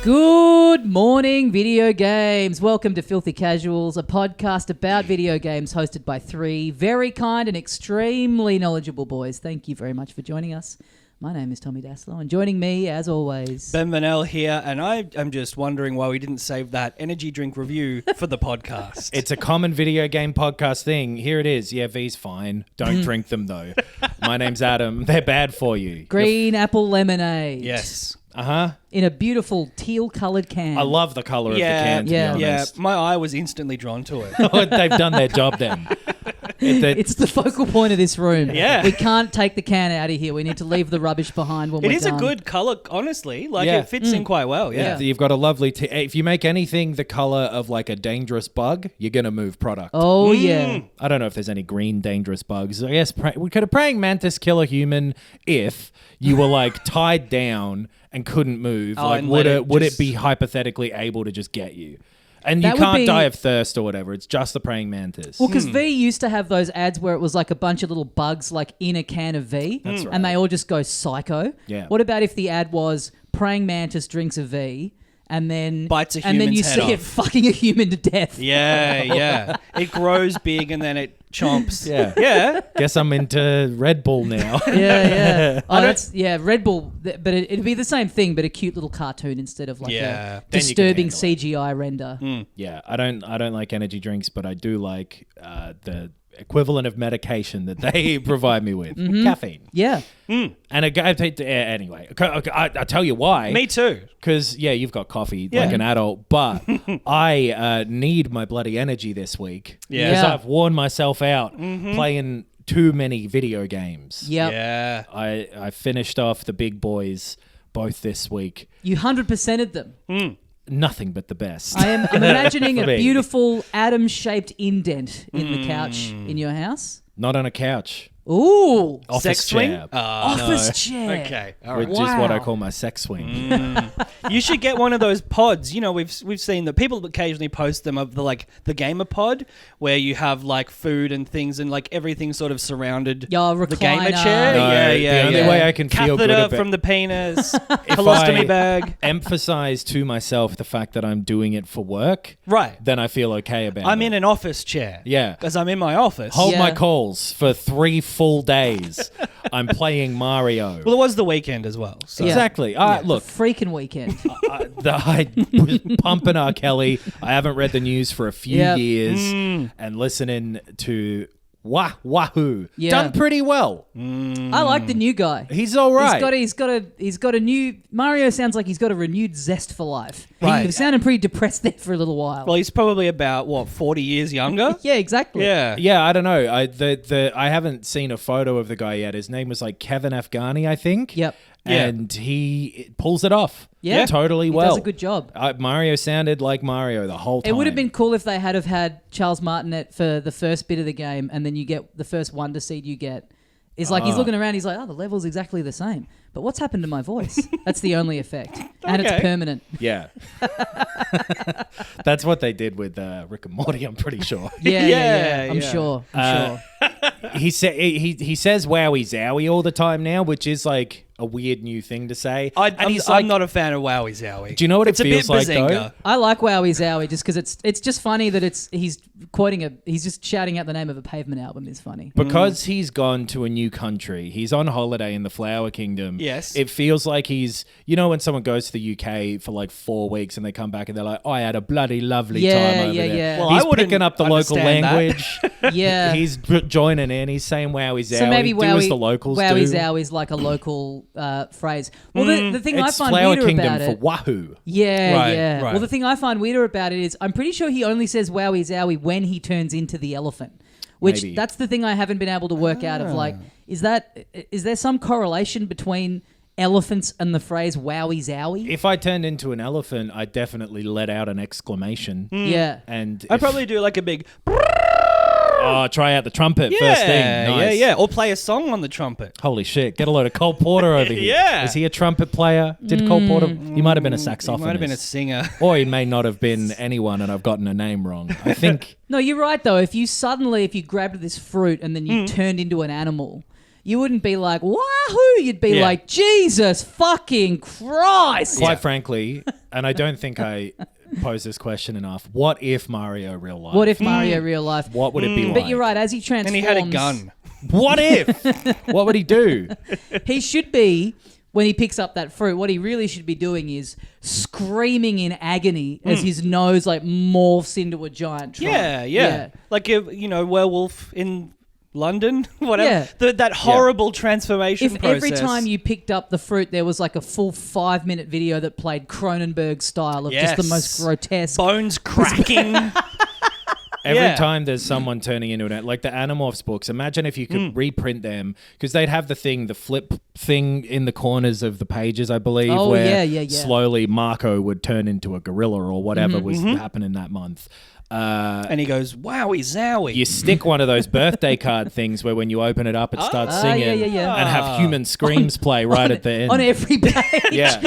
Good morning, video games. Welcome to Filthy Casuals, a podcast about video games hosted by three very kind and extremely knowledgeable boys. Thank you very much for joining us. My name is Tommy Daslow, and joining me, as always... Ben Vanel here, and I am just wondering why we didn't save that energy drink review for the podcast. It's a common video game podcast thing. Here it is. Yeah, V's fine. Don't drink them, though. My name's Adam. They're bad for you. Green apple lemonade. Yes. Uh-huh. In a beautiful teal-coloured can. I love the colour of the can, to be honest. My eye was instantly drawn to it. They've done their job then. It's the focal point of this room. Yeah. We can't take the can out of here. We need to leave the rubbish behind when we're done. It is a good colour, honestly. Yeah. It fits in quite well, yeah. You've got a lovely... if you make anything the colour of like a dangerous bug, you're going to move product. Oh, yeah. I don't know if there's any green dangerous bugs. I guess could a praying mantis kill a human if you were like tied down and couldn't move? Would it be hypothetically able to just get you? And you can't die of thirst or whatever. It's just the praying mantis. Well, because V used to have those ads where it was like a bunch of little bugs like in a can of V. That's right. And they all just go psycho. Yeah. What about if the ad was praying mantis drinks a V and then... bites a and then you human's head see it off. fucking a human to death. Yeah. It grows big and then it chomps. Yeah. Yeah. Guess I'm into Red Bull now. Yeah. Red Bull, but it'd be the same thing, but a cute little cartoon instead of like a Then you can disturbing handle it. CGI render. Yeah, I don't like energy drinks, but I do like the equivalent of medication that they provide me with, caffeine. Yeah. And anyway, I tell you why. Me too. Because you've got coffee like an adult, but I need my bloody energy this week. Yeah. Because I've worn myself out playing too many video games. Yep. Yeah. I finished off the big boys both this week. You 100%ed them. Nothing but the best. I'm imagining a For me. beautiful atom-shaped indent in the couch in your house. Not on a couch. Ooh. Office Sex chair. swing? Office chair. Okay. All right. Which is what I Wow. call my sex swing. You should get one of those pods. You know, we've seen that people occasionally post them of the gamer pod where you have like food and things and like everything sort of surrounded Yeah, the gamer recliner. chair. No, Yeah. the only way I can feel good Catheter about from the penis, if colostomy I bag. emphasize to myself the fact that I'm doing it for work, Right. then I feel okay about it. I'm in an office chair. Yeah. Because I'm in my office. Hold Yeah. my calls for 3 full days. I'm playing Mario. Well, it was the weekend as well. So. Yeah. Exactly. Look, Freaking weekend. I was pumping R. Kelly. I haven't read the news for a few Yep. years, and listening to Wahoo. Yeah. Done pretty well. I like the new guy. He's all right. He's got a new Mario. Sounds like he's got a renewed zest for life. Right. He was sounding pretty depressed there for a little while. Well, he's probably about, 40 years younger? Yeah, exactly. Yeah. Yeah, I don't know. I haven't seen a photo of the guy yet. His name was like Kevin Afghani, I think. Yep. And he pulls it off. Yeah. Totally He well. does a good job. Mario sounded like Mario the whole time. It would have been cool if they had Charles Martinet for the first bit of the game, and then you get the first wonder seed you get. It's like he's looking around, he's like, oh, the level's exactly the same. But what's happened to my voice? That's the only effect. And it's Okay. permanent. Yeah. That's what they did with Rick and Morty, I'm pretty sure. Yeah. I'm yeah. sure. He says wowie zowie all the time now, which is like a weird new thing to say. I'm not a fan of Wowie Zowie. Do you know what it's it feels a bit like, though? Bazinga. I like Wowie Zowie just because it's just funny that he's just shouting out the name of a Pavement album is funny. Because he's gone to a new country, he's on holiday in the Flower Kingdom. Yes. It feels like he's, when someone goes to the UK for like 4 weeks and they come back and they're like, I had a bloody lovely time over there. Yeah. Well, He's I wouldn't picking up the local understand that. language. Yeah. He's joining in. He's saying wowie zowie. So maybe do as the locals Wowie do. Zowie is like a local phrase. Well, the thing I It's find Flower weirder Kingdom about for it... Wahoo. Yeah. Right. Well, the thing I find weirder about it is I'm pretty sure he only says Wowie Zowie when he turns into the elephant. Which Maybe. that's the thing I haven't been able to work out of like, is there some correlation between elephants and the phrase Wowie Zowie? If I turned into an elephant, I'd definitely let out an exclamation. Yeah. And I'd probably do like a big... try out the trumpet first thing. Nice. Yeah. Or play a song on the trumpet. Holy shit! Get a load of Cole Porter over here. Yeah. Is he a trumpet player? Did Cole Porter? He might have been a saxophonist. He might have been a singer. Or he may not have been anyone, and I've gotten a name wrong. I think. No, you're right though. If you grabbed this fruit and then you turned into an animal, you wouldn't be like, wahoo! You'd be like, Jesus fucking Christ! Quite frankly, and I don't think I pose this question enough. What if Mario real life? What if Mario real life? What would it be like? But you're right, as he transforms... And he had a gun. What if? What would he do? He should be, when he picks up that fruit, what he really should be doing is screaming in agony as his nose like morphs into a giant trunk. Yeah. Like a werewolf in London, whatever. That horrible transformation If process. every time you picked up the fruit, there was like a full 5-minute video that played Cronenberg style of just the most grotesque bones cracking. Every time there's someone turning into it, like the Animorphs books, imagine if you could reprint them, because they'd have the flip thing in the corners of the pages, I believe, where slowly Marco would turn into a gorilla or whatever was happening that month. And he goes, wowie zowie. You stick one of those birthday card things where when you open it up, it starts singing and have human screams play right at the end. On every page. Yeah.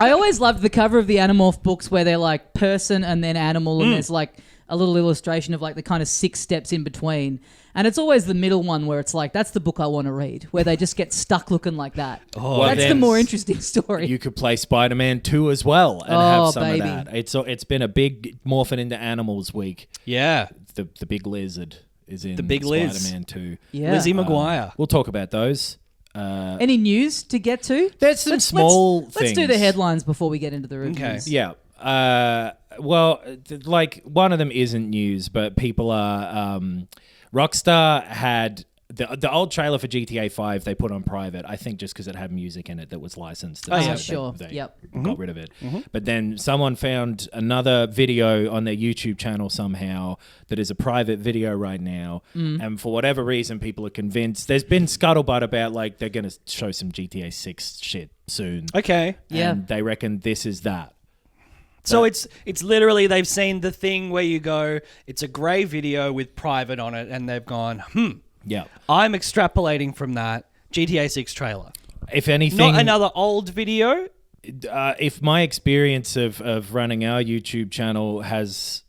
I always loved the cover of the Animorph books where they're like person and then animal and there's like a little illustration of like the kind of 6 steps in between. And it's always the middle one where it's like, that's the book I want to read, where they just get stuck looking like that. That's the more interesting story. You could play Spider-Man 2 as well and have some of that. It's been a big morphing into animals week. Yeah. The big lizard is in the big Spider-Man 2. Yeah. Lizzie McGuire. We'll talk about those. Any news to get to? There's some small things. Let's do the headlines before we get into the reviews. Okay. Yeah. Well, like one of them isn't news, but people are... Rockstar had the old trailer for GTA 5 they put on private, I think just because it had music in it that was licensed. They got rid of it. But then someone found another video on their YouTube channel somehow that is a private video right now. And for whatever reason, people are convinced. There's been scuttlebutt about like they're going to show some GTA 6 shit soon. Okay. And they reckon this is that. So it's literally they've seen the thing where you go, it's a grey video with private on it, and they've gone, Yeah. I'm extrapolating from that GTA 6 trailer. If anything... Not another old video? If my experience of running our YouTube channel has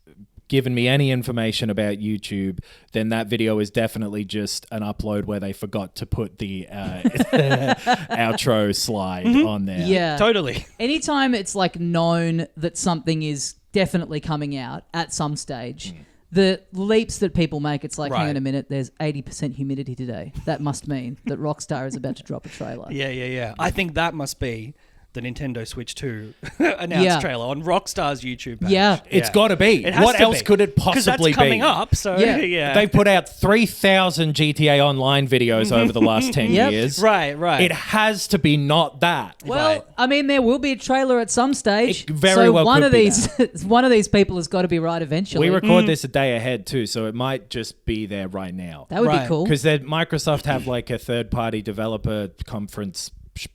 given me any information about YouTube, then that video is definitely just an upload where they forgot to put the outro slide on there. Yeah. Totally. Anytime it's like known that something is definitely coming out at some stage, the leaps that people make, it's like, hang on a minute, there's 80% humidity today. That must mean that Rockstar is about to drop a trailer. Yeah. I think that must be the Nintendo Switch 2 announced trailer on Rockstar's YouTube page. Yeah. It's got to be. What else could it possibly be? Because that's coming up, so yeah. They've put out 3,000 GTA Online videos over the last 10 years. Right. It has to be not that. Well, I mean, there will be a trailer at some stage. It very well one could of be these, one of these people has got to be right eventually. We record this a day ahead too, so it might just be there right now. That would be cool. Because Microsoft have like a third-party developer conference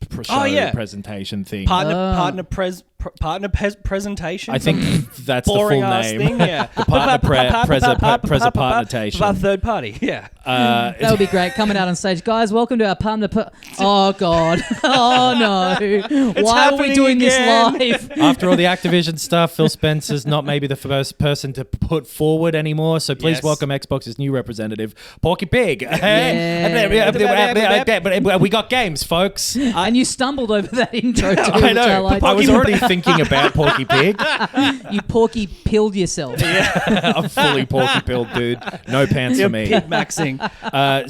presentation thing. Partner presentation. I think that's the full name. Thing, yeah. The partner-presentation. About third party, yeah. That would be great. Coming out on stage. Guys, welcome to our partner... Oh, God. Oh, no. Why are we doing this live? After all the Activision stuff, Phil Spencer's not maybe the first person to put forward anymore, so please welcome Xbox's new representative, Porky Pig. Yeah. We got games, folks. And you stumbled over that intro too. I know. I was already thinking about Porky Pig. You Porky pilled yourself. I'm fully Porky pilled, dude. No pants for me. Pig maxing.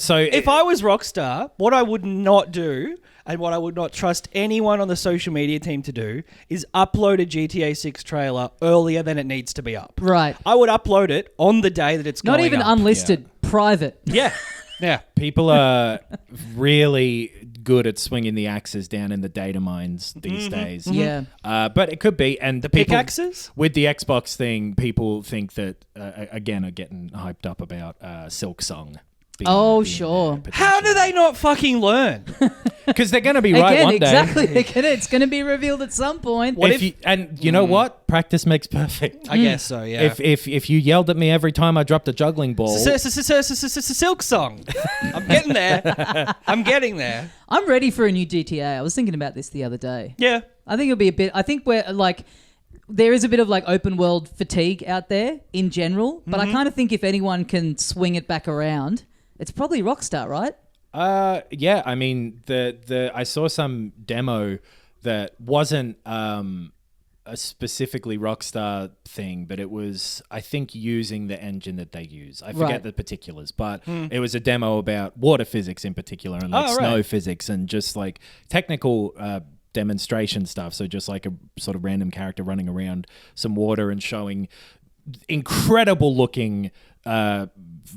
So if I was Rockstar, what I would not do and what I would not trust anyone on the social media team to do is upload a GTA 6 trailer earlier than it needs to be up. Right. I would upload it on the day that it's going up. Not even unlisted, private. Yeah. People are really good at swinging the axes down in the data mines these days. Yeah. But it could be. And the pickaxes? With the Xbox thing, people think that, again, are getting hyped up about Silk Song. Sure. How do they not fucking learn? Because they're going to be right one day. Exactly. It's going to be revealed at some point. You know what? Practice makes perfect. I guess so, yeah. If you yelled at me every time I dropped a juggling ball... Silk Song. I'm getting there. I'm ready for a new GTA. I was thinking about this the other day. Yeah. I think it'll be a bit... I think we're like... there is a bit of like open world fatigue out there in general, but I kind of think if anyone can swing it back around, it's probably Rockstar, right? Yeah. I mean, I saw some demo that wasn't a specifically Rockstar thing, but it was, I think, using the engine that they use. I forget the particulars, but it was a demo about water physics in particular and like snow physics and just like technical demonstration stuff. So just like a sort of random character running around some water and showing incredible looking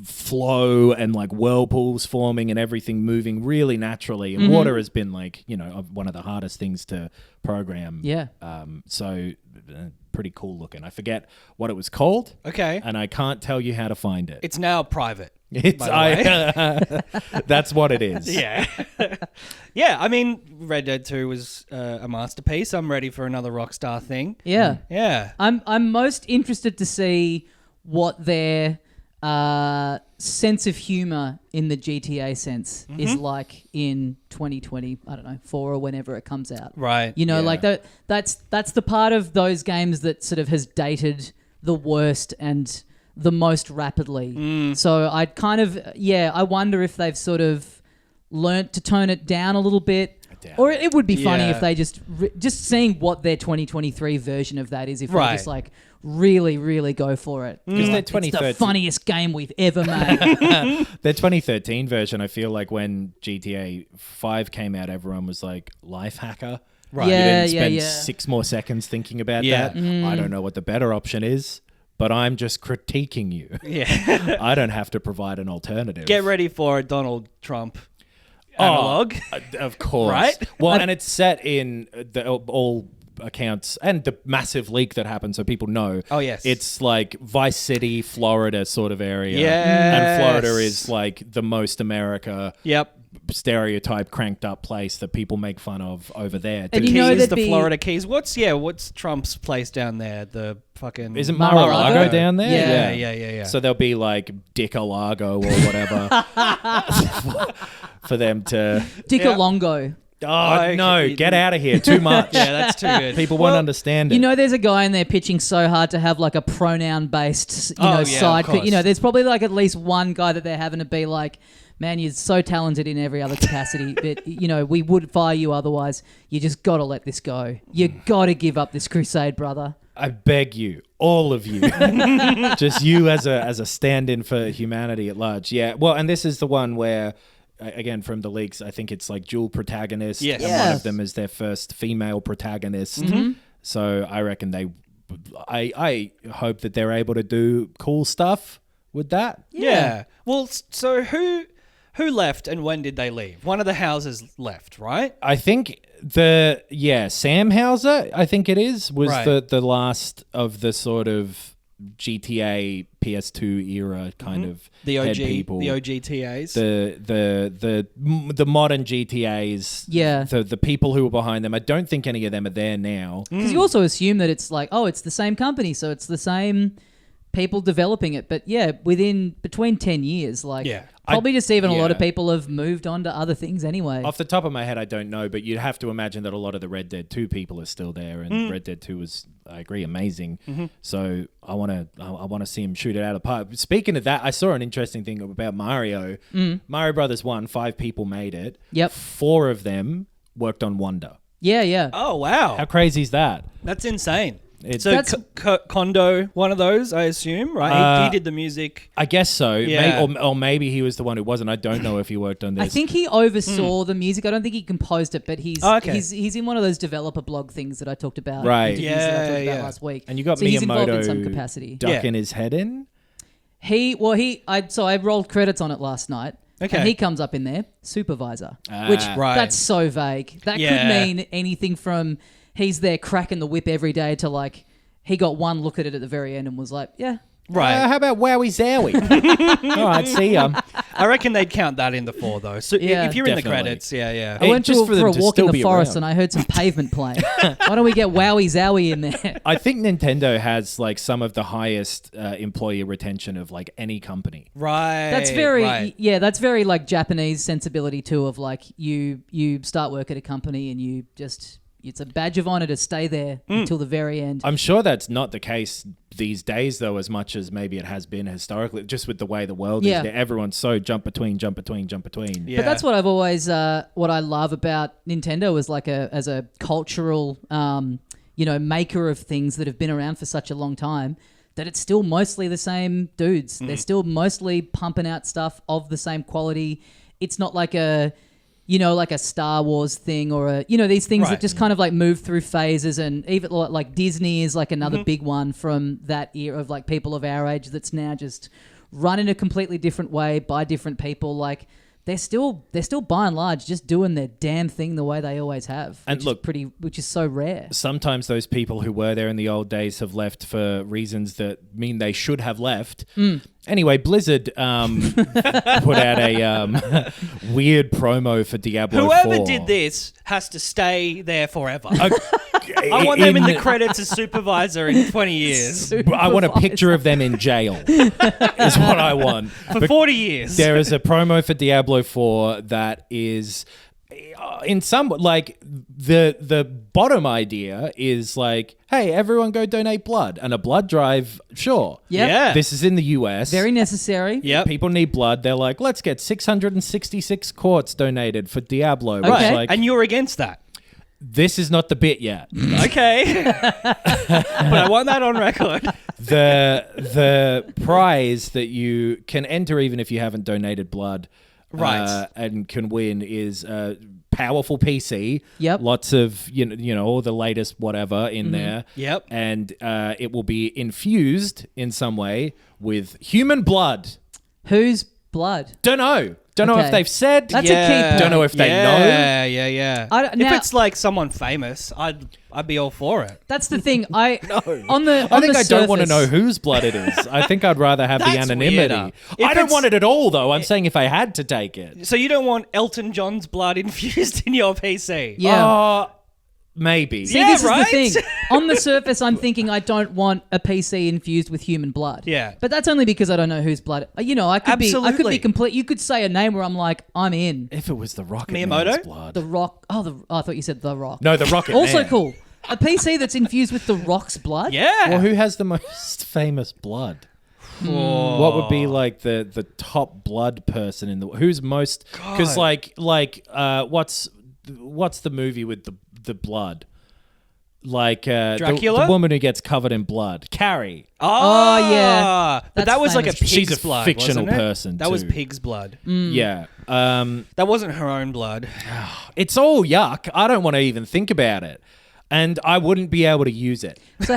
flow and like whirlpools forming and everything moving really naturally. And water has been like, you know, one of the hardest things to program. Yeah. So pretty cool looking. I forget what it was called. Okay. And I can't tell you how to find it. It's now private. It's that's what it is. Yeah. Yeah, I mean, Red Dead 2 was a masterpiece. I'm ready for another Rockstar thing. Yeah. Yeah. I'm most interested to see what their sense of humor in the GTA sense is like in 2020, I don't know, 4 or whenever it comes out. Right. You know, Yeah. like that's the part of those games that sort of has dated the worst and the most rapidly. So I'd kind of, I wonder if they've sort of learnt to tone it down a little bit. Or it would be funny if they just seeing what their 2023 version of that is, if they just like really, really go for it. Because Like, their it's the funniest game we've ever made. Their 2013 version, I feel like when GTA 5 came out, everyone was like, life hacker. Right. Yeah, You didn't yeah, spend yeah. 6 more seconds thinking about Yeah. that. I don't know what the better option is, but I'm just critiquing you. Yeah. I don't have to provide an alternative. Get ready for a Donald Trump analog. Of course. Right? Well, and it's set in all accounts and the massive leak that happened, so people know. Oh, yes. It's like Vice City, Florida sort of area. Yes. And Florida is like the most America Yep. stereotype cranked up place that people make fun of over there. And too. you know Keys, there'd the be- Florida Keys. What's Trump's place down there? The fucking... Isn't Mar-a-Lago? Mar-a-Lago down there? Yeah. So there'll be like Dick-a-Lago or whatever for them to... Dickalongo. Oh, no, get out of here. Too much. Yeah, that's too good. People won't understand it. You know, there's a guy in there pitching so hard to have like a pronoun-based, side. of course. You know, there's probably like at least one guy that they're having to be like, man, you're so talented in every other capacity, but you know, we would fire you otherwise. You just got to let this go. You got to give up this crusade, brother. I beg you, all of you, just you as a stand-in for humanity at large. Yeah, well, and this is the one where, again, from the leaks, I think it's like dual protagonist, Yes. and one of them is their first female protagonist. So I reckon I hope that they're able to do cool stuff with that. Yeah. Well, so who left and when did they leave? One of the houses left, right? I think Sam Hauser, I think it is, was Right. the last of the sort of GTA PS2 era kind of The head OG, people. the OGTAs. The modern GTAs. Yeah. The people who were behind them. I don't think any of them are there now. Because you also assume that it's like, oh, it's the same company, so it's the same people developing it. But yeah, between 10 years, like probably just even a lot of people have moved on to other things anyway. Off the top of my head, I don't know, but you'd have to imagine that a lot of the Red Dead 2 people are still there, and Red Dead 2 was, I agree, amazing. So I want to see him shoot it out of the park. Speaking of that, I saw an interesting thing about Mario. Mario Brothers 1, 5 people made it. Yep. 4 of them worked on Wonder. Yeah. Oh, wow. How crazy is that? That's insane. It's- So Kondo, one of those, I assume, right? He did the music. I guess so. Yeah. Or maybe he was the one who wasn't. I don't know if he worked on this. I think he oversaw the music. I don't think he composed it, but he's in one of those developer blog things that I talked about. Right. interviews that I talked about Yeah. last week. And you got so he's involved in Miyamoto some capacity. ducking his head in? I rolled credits on it last night. Okay. And he comes up in there, supervisor, Ah. which Right. that's so vague. That Yeah. could mean anything from he's there cracking the whip every day to like he got one look at it at the very end and was like, yeah. Right. How about Wowie Zowie? All right, see ya. I reckon they'd count that in the 4, though. So Yeah. if you're in the Definitely. credits, yeah. I went just for for a them to walk in still the be forest around. and I heard some pavement playing. Why don't we get Wowie Zowie in there? I think Nintendo has like some of the highest employee retention of like any company. Right. That's very right. that's very like Japanese sensibility too of like you start work at a company and you just it's a badge of honor to stay there until the very end. I'm sure that's not the case these days, though, as much as maybe it has been historically, just with the way the world is. Everyone's so jump between. Yeah. But that's what I've always, what I love about Nintendo is as a cultural, maker of things that have been around for such a long time, that it's still mostly the same dudes. They're still mostly pumping out stuff of the same quality. It's not like a Star Wars thing or these things that just kind of like move through phases, and even like Disney is like another big one from that era of like people of our age that's now just run in a completely different way by different people. Like they're still by and large just doing their damn thing the way they always have. And look, which is so rare. Sometimes those people who were there in the old days have left for reasons that mean they should have left. Anyway, Blizzard put out a weird promo for Diablo 4. Whoever did this has to stay there forever. I want them in the credits as supervisor in 20 years. I want a picture of them in jail is what I want. For 40 years. There is a promo for Diablo 4 that is... in some, like, the bottom idea is like, hey, everyone go donate blood. And a blood drive, sure. Yep. Yeah. This is in the US. Very necessary. Yep. People need blood. They're like, let's get 666 quartz donated for Diablo. Okay. Which, like, And you're against that. this is not the bit yet. Okay. But I want that on record. The prize that you can enter even if you haven't donated blood, Right. and can win is a powerful PC. Yep. Lots of all the latest whatever in there. Yep. And it will be infused in some way with human blood. Whose blood? Don't know Okay. if they've said. That's a key point. Don't know if they know. Yeah. If If it's like someone famous, I'd be all for it. That's the thing. I don't want to know whose blood it is. I think I'd rather have the That's anonymity. weirder. I If don't it's- want it at all, though. I'm saying if I had to take it. So you don't want Elton John's blood infused in your PC? Yeah. Maybe. See, Yeah, this right? is the thing. On the surface, I'm thinking I don't want a PC infused with human blood. Yeah. But that's only because I don't know whose blood. I could be Absolutely. complete. You could say a name where I'm like, I'm in. If it was the Rocket Miyamoto? Man's blood. The Rock. I thought you said The Rock. No, the Rocket Also Man. cool. A PC that's infused with The Rock's blood? Yeah. Well, who has the most famous blood? What would be like the top blood person in the who's most? Because what's the movie with the blood? Like Dracula? the woman who gets covered in blood, Carrie. Oh, yeah. But That's that was like a famous. pig's She's a blood, fictional wasn't it? person, That was too. pig's blood. Yeah, That wasn't her own blood. it's all yuck. I don't want to even think about it, and I wouldn't be able to use it. So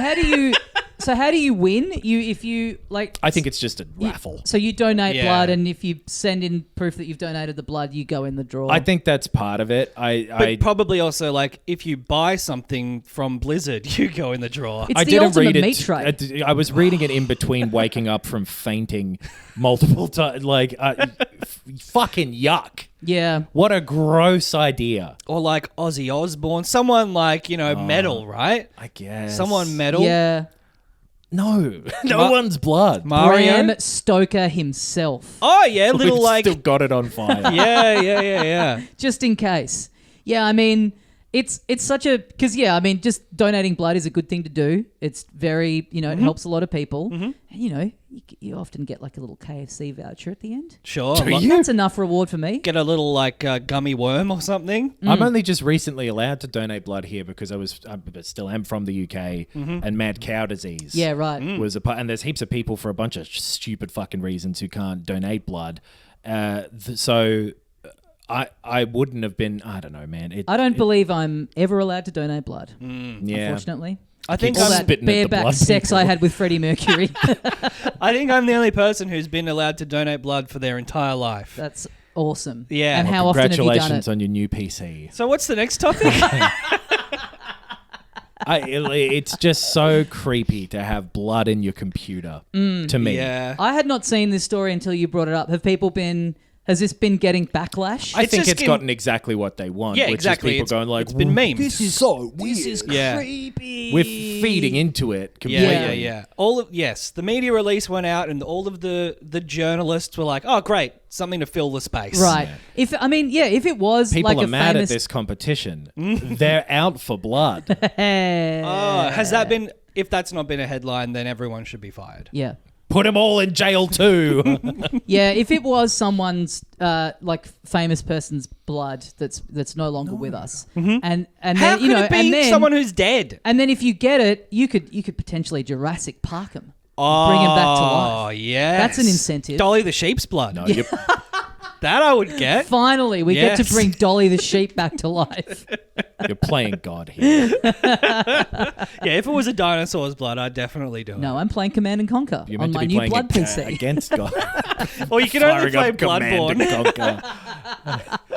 how do you win? If you like? I think it's just a raffle. So you donate Yeah. blood, and if you send in proof that you've donated the blood, you go in the draw. I think that's part of it. But probably also like if you buy something from Blizzard, you go in the draw. It's I the didn't ultimate read it. meat tray. I was reading it in between waking up from fainting multiple times. Like, fucking yuck. Yeah. What a gross idea. Or like Ozzy Osbourne, someone like metal, right? I guess. Someone metal. Yeah. No. No one's blood. Mario. Bram Stoker himself. Oh yeah, little We've like still got it on fire. yeah. Just in case. Yeah, I mean, it's such a... Because, yeah, I mean, just donating blood is a good thing to do. It's very, it helps a lot of people. And, you often get like a little KFC voucher at the end. Sure. Do Like, you? That's enough reward for me. get a little like gummy worm or something. I'm only just recently allowed to donate blood here because I still am from the UK, and mad cow disease. Yeah, right. Was a part, and there's heaps of people for a bunch of stupid fucking reasons who can't donate blood. So I wouldn't have been. I don't know, man. I don't believe I'm ever allowed to donate blood, Yeah. unfortunately. I think All Keep that spitting at the bareback blood sex people. I had with Freddie Mercury. I think I'm the only person who's been allowed to donate blood for their entire life. That's awesome. Yeah. And Well, how often have you done Congratulations it? on your new PC. So what's the next topic? It's just so creepy to have blood in your computer. To me, Yeah. I had not seen this story until you brought it up. Have people been Has this been getting backlash? I It's think just it's gotten exactly what they want. Yeah, which exactly. Is people going like, it's been memed. This is so weird. This is Yeah. creepy. We're feeding into it completely. Yeah. The media release went out, and all of the journalists were like, "Oh, great, something to fill the space." Right. If it was People like are a mad famous at this competition. They're out for blood. Oh, has that been? If that's not been a headline, then everyone should be fired. Yeah. Put them all in jail too. Yeah, if it was someone's like famous person's blood that's no longer with us, and How then could it be and then someone who's dead? and then if you get it, you could potentially Jurassic Park him, bring him back to life. Oh, yeah. That's an incentive. Dolly the sheep's blood. No, you- That I would get. Finally, we get to Yes. bring Dolly the sheep back to life. you're playing God here. Yeah, if it was a dinosaur's blood, I'd definitely do it. No, I'm playing Command and Conquer You're on meant to my be new playing Blood PC. against God. Well, you can only Firing play up Command Bloodborne. and Conquer.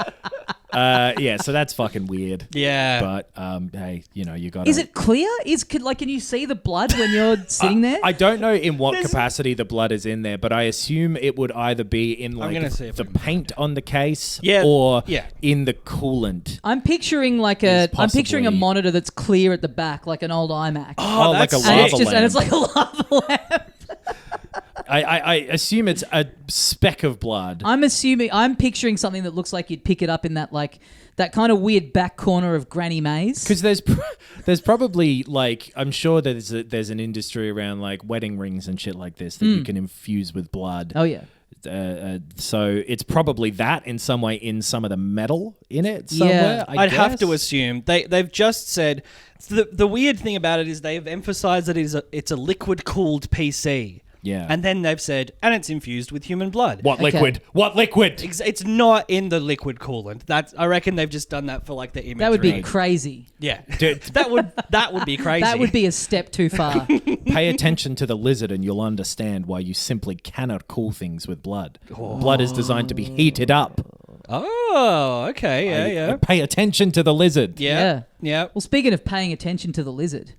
Yeah, so that's fucking weird. Yeah. But hey, you got. Is it clear? Can you see the blood when you're sitting there? I don't know in what capacity the blood is in there, but I assume it would either be in like gonna see if the I can paint on the case, Yeah, or yeah. in the coolant. I'm picturing I'm picturing a possibly- monitor that's clear at the back, like an old iMac. Oh, like a that's and lava it's just lamp. and it's like a lava lamp. I assume it's a speck of blood. I'm picturing something that looks like you'd pick it up in that kind of weird back corner of Granny Maze. Because there's probably like I'm sure there's an industry around like wedding rings and shit like this that you can infuse with blood. Oh yeah. So it's probably that in some way in some of the metal in it somewhere. Yeah. I I'd have guess. to assume they've just said the weird thing about it is they've emphasized that it's a liquid cooled PC. Yeah. And then they've said, and it's infused with human blood. What Okay. liquid? What liquid? It's not in the liquid coolant. I reckon they've just done that for like the imagery. That would be crazy. Yeah. Dude. that would be crazy. That would be a step too far. Pay attention to the lizard and you'll understand why you simply cannot cool things with blood. Blood is designed to be heated up. Oh, okay. Yeah. Pay attention to the lizard. Yeah. Well, speaking of paying attention to the lizard,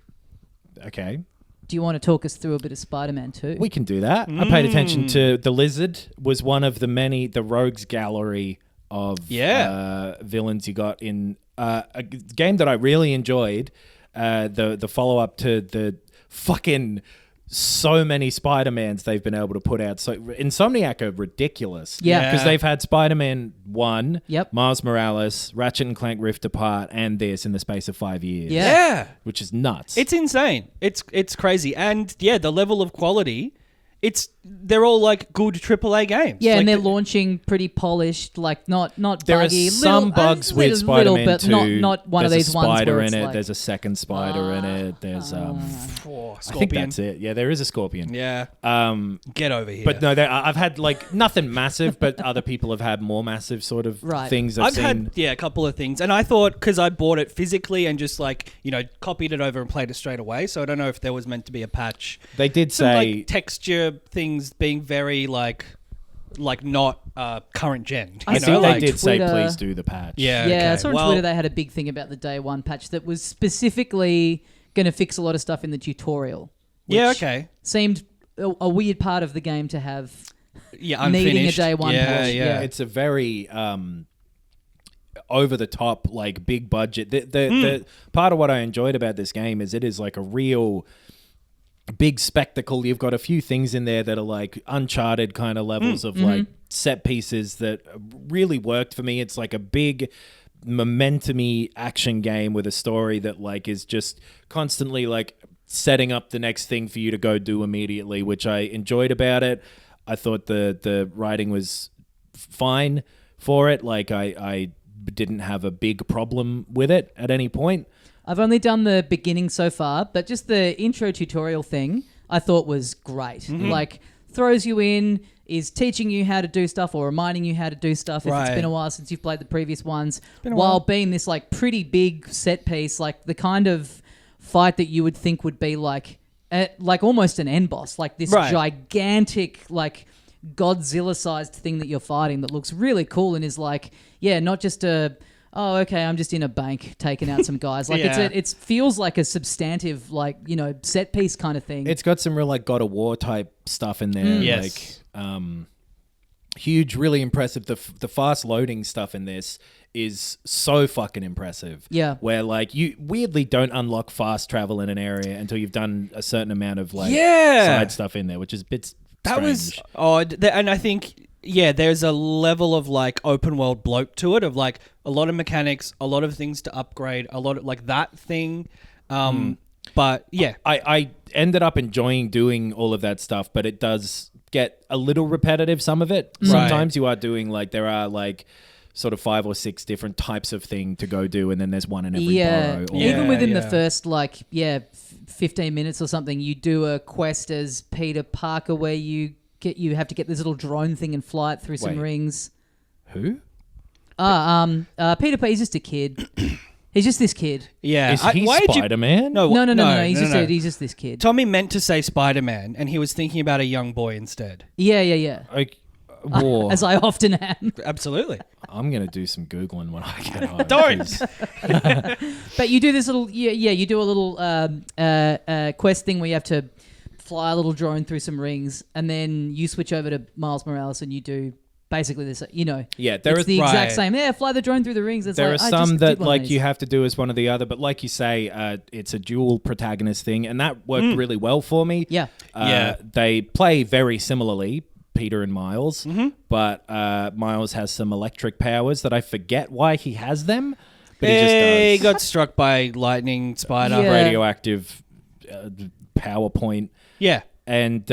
Okay. do you want to talk us through a bit of Spider-Man 2? We can do that. I paid attention to the lizard was one of the rogues gallery of villains you got in a game that I really enjoyed. The follow-up to the fucking so many Spider-Mans they've been able to put out. So Insomniac are ridiculous. Yeah. Because they've had Spider-Man 1, Yep. Miles Morales, Ratchet and Clank Rift Apart, and this in the space of 5 years. Yeah. Which is nuts. It's insane. It's crazy. And yeah, the level of quality, they're all like good AAA games. Yeah, Like and they're launching pretty polished, like not There buggy. are some bugs with Spider-Man but 2. not one There's of these a ones spider where in it's it. like, There's a second spider in it. There's Oh, I think Scorpion. that's it. Yeah, there is a scorpion. Yeah. Get over here. But no, I've had like nothing massive, but other people have had more massive sort of Right. things I've seen. had a couple of things, and I thought because I bought it physically and just like copied it over and played it straight away, so I don't know if there was meant to be a patch. They did Some say like texture things being very like not current gen. I I saw think like they did say Twitter- please do the patch. Yeah. Yeah, okay. I saw on Well, Twitter they had a big thing about the day one patch that was specifically going to fix a lot of stuff in the tutorial. Yeah. which Okay. Seemed a weird part of the game to have. Yeah. needing a Unfinished. day one yeah, patch, Yeah. yeah. It's a very over the top, like big budget. The part of what I enjoyed about this game is it is like a real big spectacle. You've got a few things in there that are like Uncharted kind of levels of like set pieces that really worked for me. It's like a big momentum-y action game with a story that like is just constantly like setting up the next thing for you to go do immediately, which I enjoyed about it. I thought the writing was fine for it. Like I didn't have a big problem with it at any point. I've only done the beginning so far, but just the intro tutorial thing I thought was great. Like throws you in, is teaching you how to do stuff or reminding you how to do stuff if it's Right. been a while since you've played the previous ones, been a while while. being this like pretty big set piece, like the kind of fight that you would think would be like almost an end boss, like this Right. gigantic like Godzilla-sized thing that you're fighting that looks really cool and is like, yeah, not just oh, okay, I'm just in a bank taking out some guys. Like Yeah. it feels like a substantive, like, set piece kind of thing. It's got some real like God of War type stuff in there. Yes. Like huge, really impressive. The fast loading stuff in this is so fucking impressive. Yeah. Where like you weirdly don't unlock fast travel in an area until you've done a certain amount of like side stuff in there, which is a bit That strange. was odd. And I think, there's a level of like open world bloat to it, of like a lot of mechanics, a lot of things to upgrade, a lot of like that thing. But yeah. I ended up enjoying doing all of that stuff, but it does get a little repetitive, some of it. Sometimes you are doing like, there are like sort of 5 or 6 different types of thing to go do, and then there's one in every burrow. Even within the first 15 minutes or something, you do a quest as Peter Parker where you have to get this little drone thing and fly it through some rings. Who? Peter Parker, he's just a kid. He's just this kid. Yeah. Is he Spider-Man? No. He's just this kid. Tommy meant to say Spider-Man, and he was thinking about a young boy instead. Yeah. As I often am. Absolutely. I'm going to do some Googling when I get home. Don't. But you do this little, you do a little quest thing where you have to fly a little drone through some rings, and then you switch over to Miles Morales and you do basically this, Yeah, it's the exact same. Yeah, fly the drone through the rings. It's there like, are some that like you have to do as one or the other, but like you say, it's a dual protagonist thing, and that worked really well for me. Yeah. They play very similarly, Peter and Miles, but Miles has some electric powers that I forget why he has them, but he just does. He got struck by lightning spider. Yeah. Radioactive PowerPoint. Yeah. And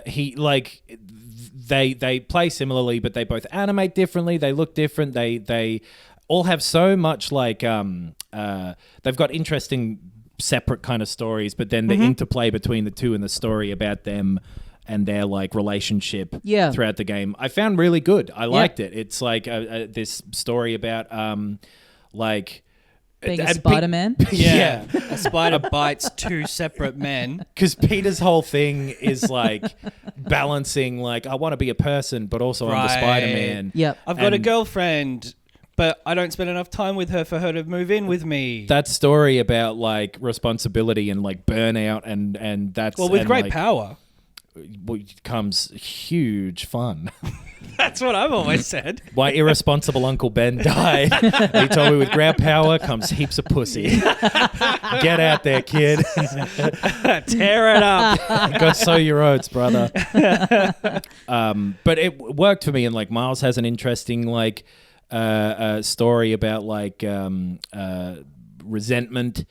he like they play similarly, but they both animate differently. They look different. They all have so much like they've got interesting separate kind of stories, but then the interplay between the two and the story about them and their like relationship throughout the game, I found really good. I liked it. It's like this story about like being a Spider-Man. Yeah. A spider bites 2 separate men. Because Peter's whole thing is like balancing like, I want to be a person, but also I'm the Spider-Man. Yep. I've got a girlfriend, but I don't spend enough time with her for her to move in with me. That story about like responsibility and like burnout and that's... With and, great like, power. Comes huge fun. That's what I've always said. My irresponsible Uncle Ben died. He told me with great power comes heaps of pussy. Get out there, kid. Tear it up. Go sow your oats, brother. But it worked for me, and like Miles has an interesting like story about like resentment.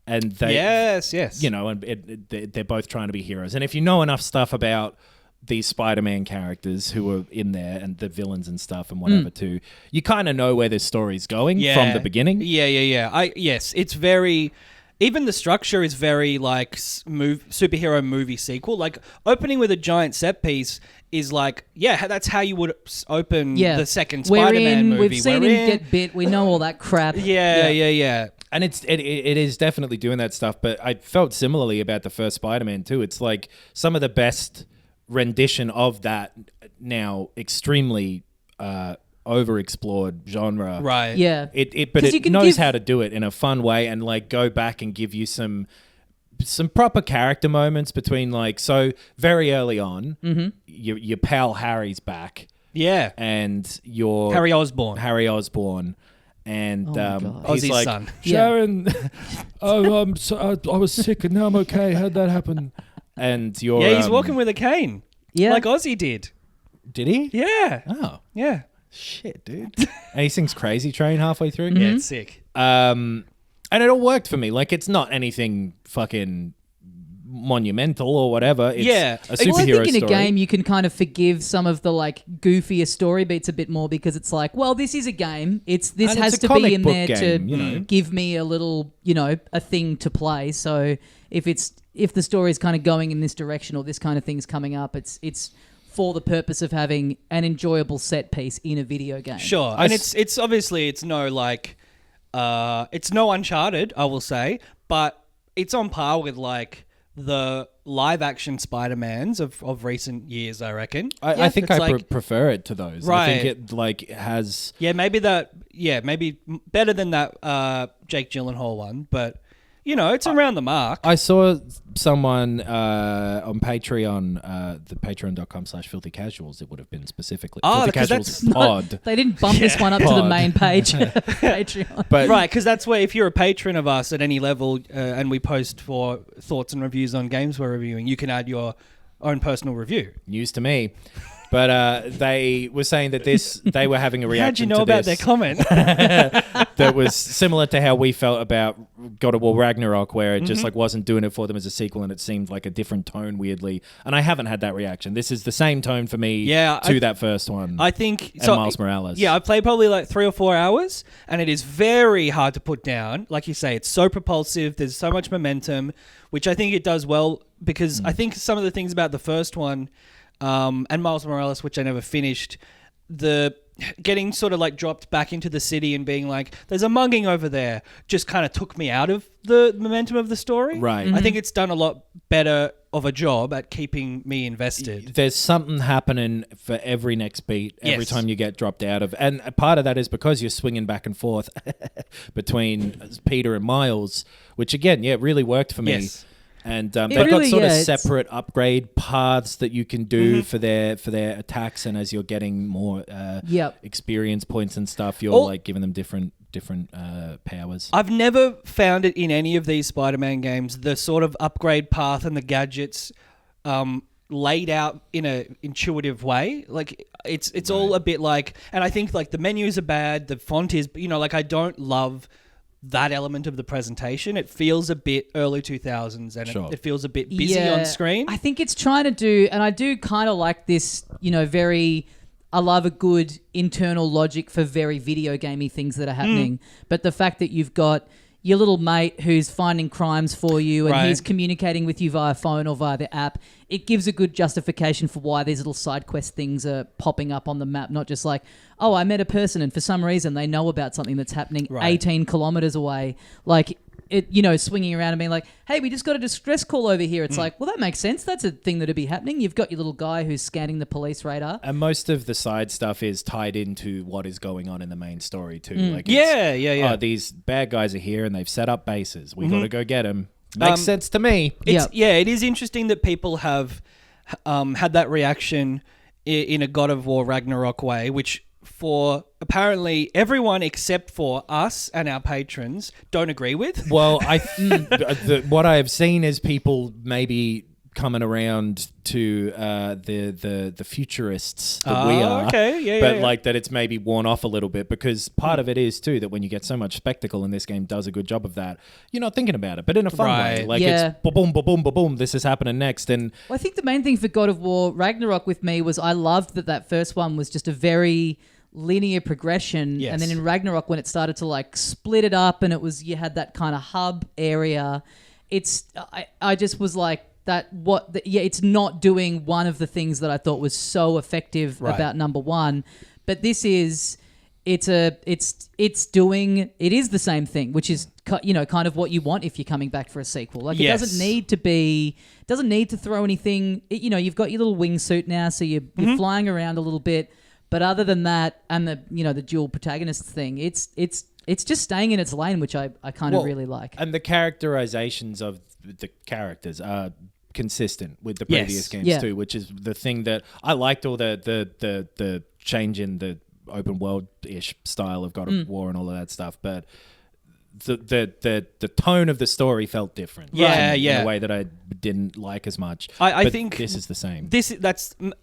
And they, yes, and they're both trying to be heroes. And if you know enough stuff about these Spider-Man characters who are in there and the villains and stuff and whatever too, you kind of know where this story's going from the beginning. Yeah. Yes, it's very... Even the structure is very like superhero movie sequel. Like opening with a giant set piece is like, that's how you would open the second Spider-Man movie. We've seen him get bit. We know all that crap. Yeah. And it is definitely doing that stuff, but I felt similarly about the first Spider-Man too. It's like some of the best rendition of that now extremely overexplored genre. Right. Yeah. But it knows how to do it in a fun way and like go back and give you some proper character moments between like, so very early on, your pal Harry's back. Yeah. And your Harry Osborn. And he's Ozzy's like, son. Sharon, I was sick and now I'm okay. How'd that happen? And you're... Yeah, he's walking with a cane. Yeah. Like Ozzy did. Did he? Yeah. Oh. Yeah. Shit, dude. And he sings Crazy Train halfway through? Yeah, it's sick. And it all worked for me. Like, it's not anything fucking monumental or whatever. It's a superhero I think in story. a game you can kind of forgive some of the like goofier story beats a bit more because it's like, well, this is a game. This has to be in there to give me a little, a thing to play. So if the story is kind of going in this direction or this kind of thing's coming up, it's for the purpose of having an enjoyable set piece in a video game. Sure. And it's obviously it's no like it's no Uncharted, I will say, but it's on par with like the live action Spider-Mans of recent years, I reckon. I think I like, prefer it to those. Right. I think it like maybe maybe better than that Jake Gyllenhaal one, but it's around the mark. I saw someone on Patreon, the patreon.com/filthycasuals, it would have been specifically. Filthy Casuals Pod. They didn't bump this one up to the main page of Patreon. But Right, because that's where if you're a patron of us at any level and we post for thoughts and reviews on games we're reviewing, you can add your own personal review. news to me. But they were saying that they were having a reaction How'd you know to about this their comment? that was similar to how we felt about God of War Ragnarok, where it just like wasn't doing it for them as a sequel, and it seemed like a different tone weirdly. And I haven't had that reaction. This is the same tone for me to that first one. I think and Miles Morales. Yeah, I've played probably like 3 or 4 hours, and it is very hard to put down. Like you say, it's so propulsive. There's so much momentum, which I think it does well because I think some of the things about the first one. And Miles Morales, which I never finished, the getting sort of like dropped back into the city and being like, there's a mugging over there, just kind of took me out of the momentum of the story. Right. I think it's done a lot better of a job at keeping me invested. There's something happening for every next beat, every Yes. time you get dropped out of. And part of that is because you're swinging back and forth between Peter and Miles, which again, really worked for me. Yes. And they've really- got sort of it's- separate upgrade paths that you can do for their attacks, and as you're getting more experience points and stuff, you're like giving them different powers. I've never found it in any of these Spider-Man games, the sort of upgrade path and the gadgets laid out in a intuitive way. Like it's all a bit like, and I think like the menus are bad, the font is, like I don't love that element of the presentation. It feels a bit early 2000s and it feels a bit busy on screen. I think it's trying to do, and I do kind of like this, I love a good internal logic for very video gamey things that are happening. But the fact that you've got your little mate who's finding crimes for you and he's communicating with you via phone or via the app, it gives a good justification for why these little side quest things are popping up on the map, not just like, oh, I met a person and for some reason they know about something that's happening 18 kilometers away. Like, it, swinging around and being like, hey, we just got a distress call over here. It's like, well, that makes sense. That's a thing that'd be happening. You've got your little guy who's scanning the police radar. And most of the side stuff is tied into what is going on in the main story too. Like, yeah. Oh, these bad guys are here and they've set up bases. We got to go get them. Makes sense to me. It is interesting that people have had that reaction in a God of War Ragnarok way, which for apparently everyone except for us and our patrons don't agree with. Well, what I have seen is people maybe coming around to the futurists that we are. Okay, but like that it's maybe worn off a little bit, because part of it is too that when you get so much spectacle, and this game does a good job of that, you're not thinking about it, but in a fun way. Like it's boom, boom, boom, boom, boom, this is happening next. And I think the main thing for God of War Ragnarok with me was I loved that first one was just a very linear progression, and then in Ragnarok when it started to like split it up and you had that kind of hub area, I just was like, it's not doing one of the things that I thought was so effective about number one, but this is it is the same thing, which is kind of what you want if you're coming back for a sequel. Like it doesn't need to throw anything. You've got your little wingsuit now, so you're flying around a little bit, but other than that, and the dual protagonist thing, it's just staying in its lane, which I kind of really like. And the characterizations of the characters are consistent with the previous games too, which is the thing that I liked. All the change in the open world-ish style of God of War and all of that stuff, but the tone of the story felt different. In a way that I didn't like as much. I think this is the same.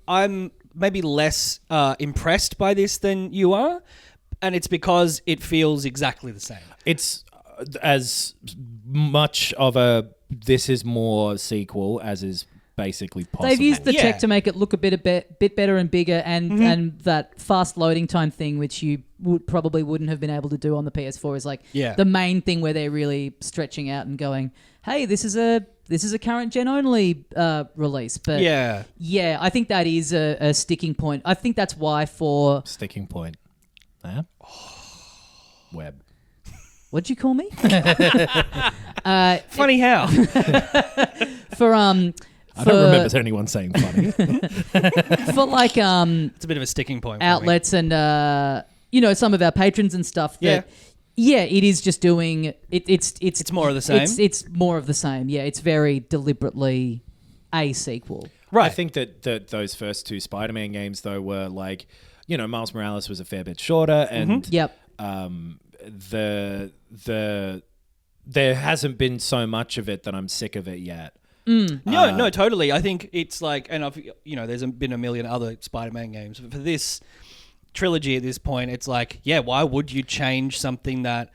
I'm maybe less impressed by this than you are, and it's because it feels exactly the same. It's as much of a this is more sequel as is basically possible. They've used the tech to make it look a bit better and bigger, and that fast loading time thing, which you probably wouldn't have been able to do on the PS4, is like the main thing where they're really stretching out and going, hey, this is a current gen only release. But I think that is a sticking point. I think that's why for sticking point. Web. What'd you call me? Funny how? For I don't remember anyone saying funny. For like it's a bit of a sticking point. Outlets and some of our patrons and stuff that Yeah, it is just doing it. It's more of the same? It's more of the same. Yeah, it's very deliberately a sequel. Right. I think that those first two Spider-Man games though were like, Miles Morales was a fair bit shorter, and Yep. There hasn't been so much of it that I'm sick of it yet. No, totally. I think it's like, and there's been a million other Spider-Man games, but for this trilogy at this point, it's like, why would you change something that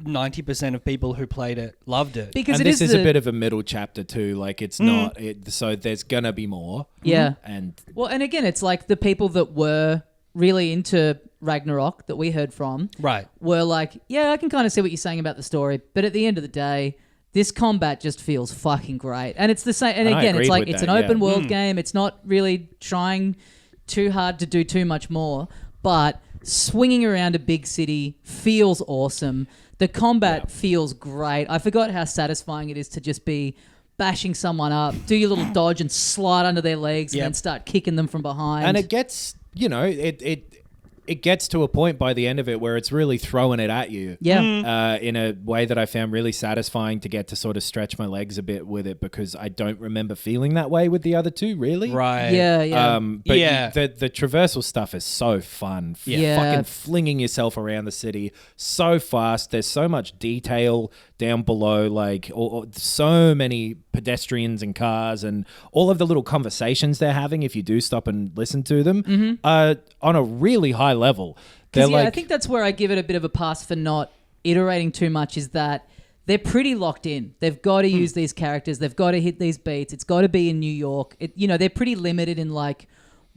90% of people who played it loved it? Because and this is a bit of a middle chapter too. Like it's not, so there's gonna be more. Yeah. And again, it's like the people that were really into Ragnarok that we heard from, right, were like, I can kind of see what you're saying about the story, but at the end of the day, this combat just feels fucking great. And it's the same. And again, it's like it's an open world game. It's not really trying too hard to do too much more, but swinging around a big city feels awesome. The combat feels great. I forgot how satisfying it is to just be bashing someone up, do your little dodge and slide under their legs and then start kicking them from behind. And it gets, it gets to a point by the end of it where it's really throwing it at you. Yeah. In a way that I found really satisfying to get to sort of stretch my legs a bit with it, because I don't remember feeling that way with the other two, really. Right. Yeah. But the traversal stuff is so fun. Fucking flinging yourself around the city so fast. There's so much detail down below, like so many pedestrians and cars, and all of the little conversations they're having, if you do stop and listen to them, on a really high level. I think that's where I give it a bit of a pass for not iterating too much, is that they're pretty locked in. They've got to use these characters. They've got to hit these beats. It's got to be in New York. They're pretty limited in like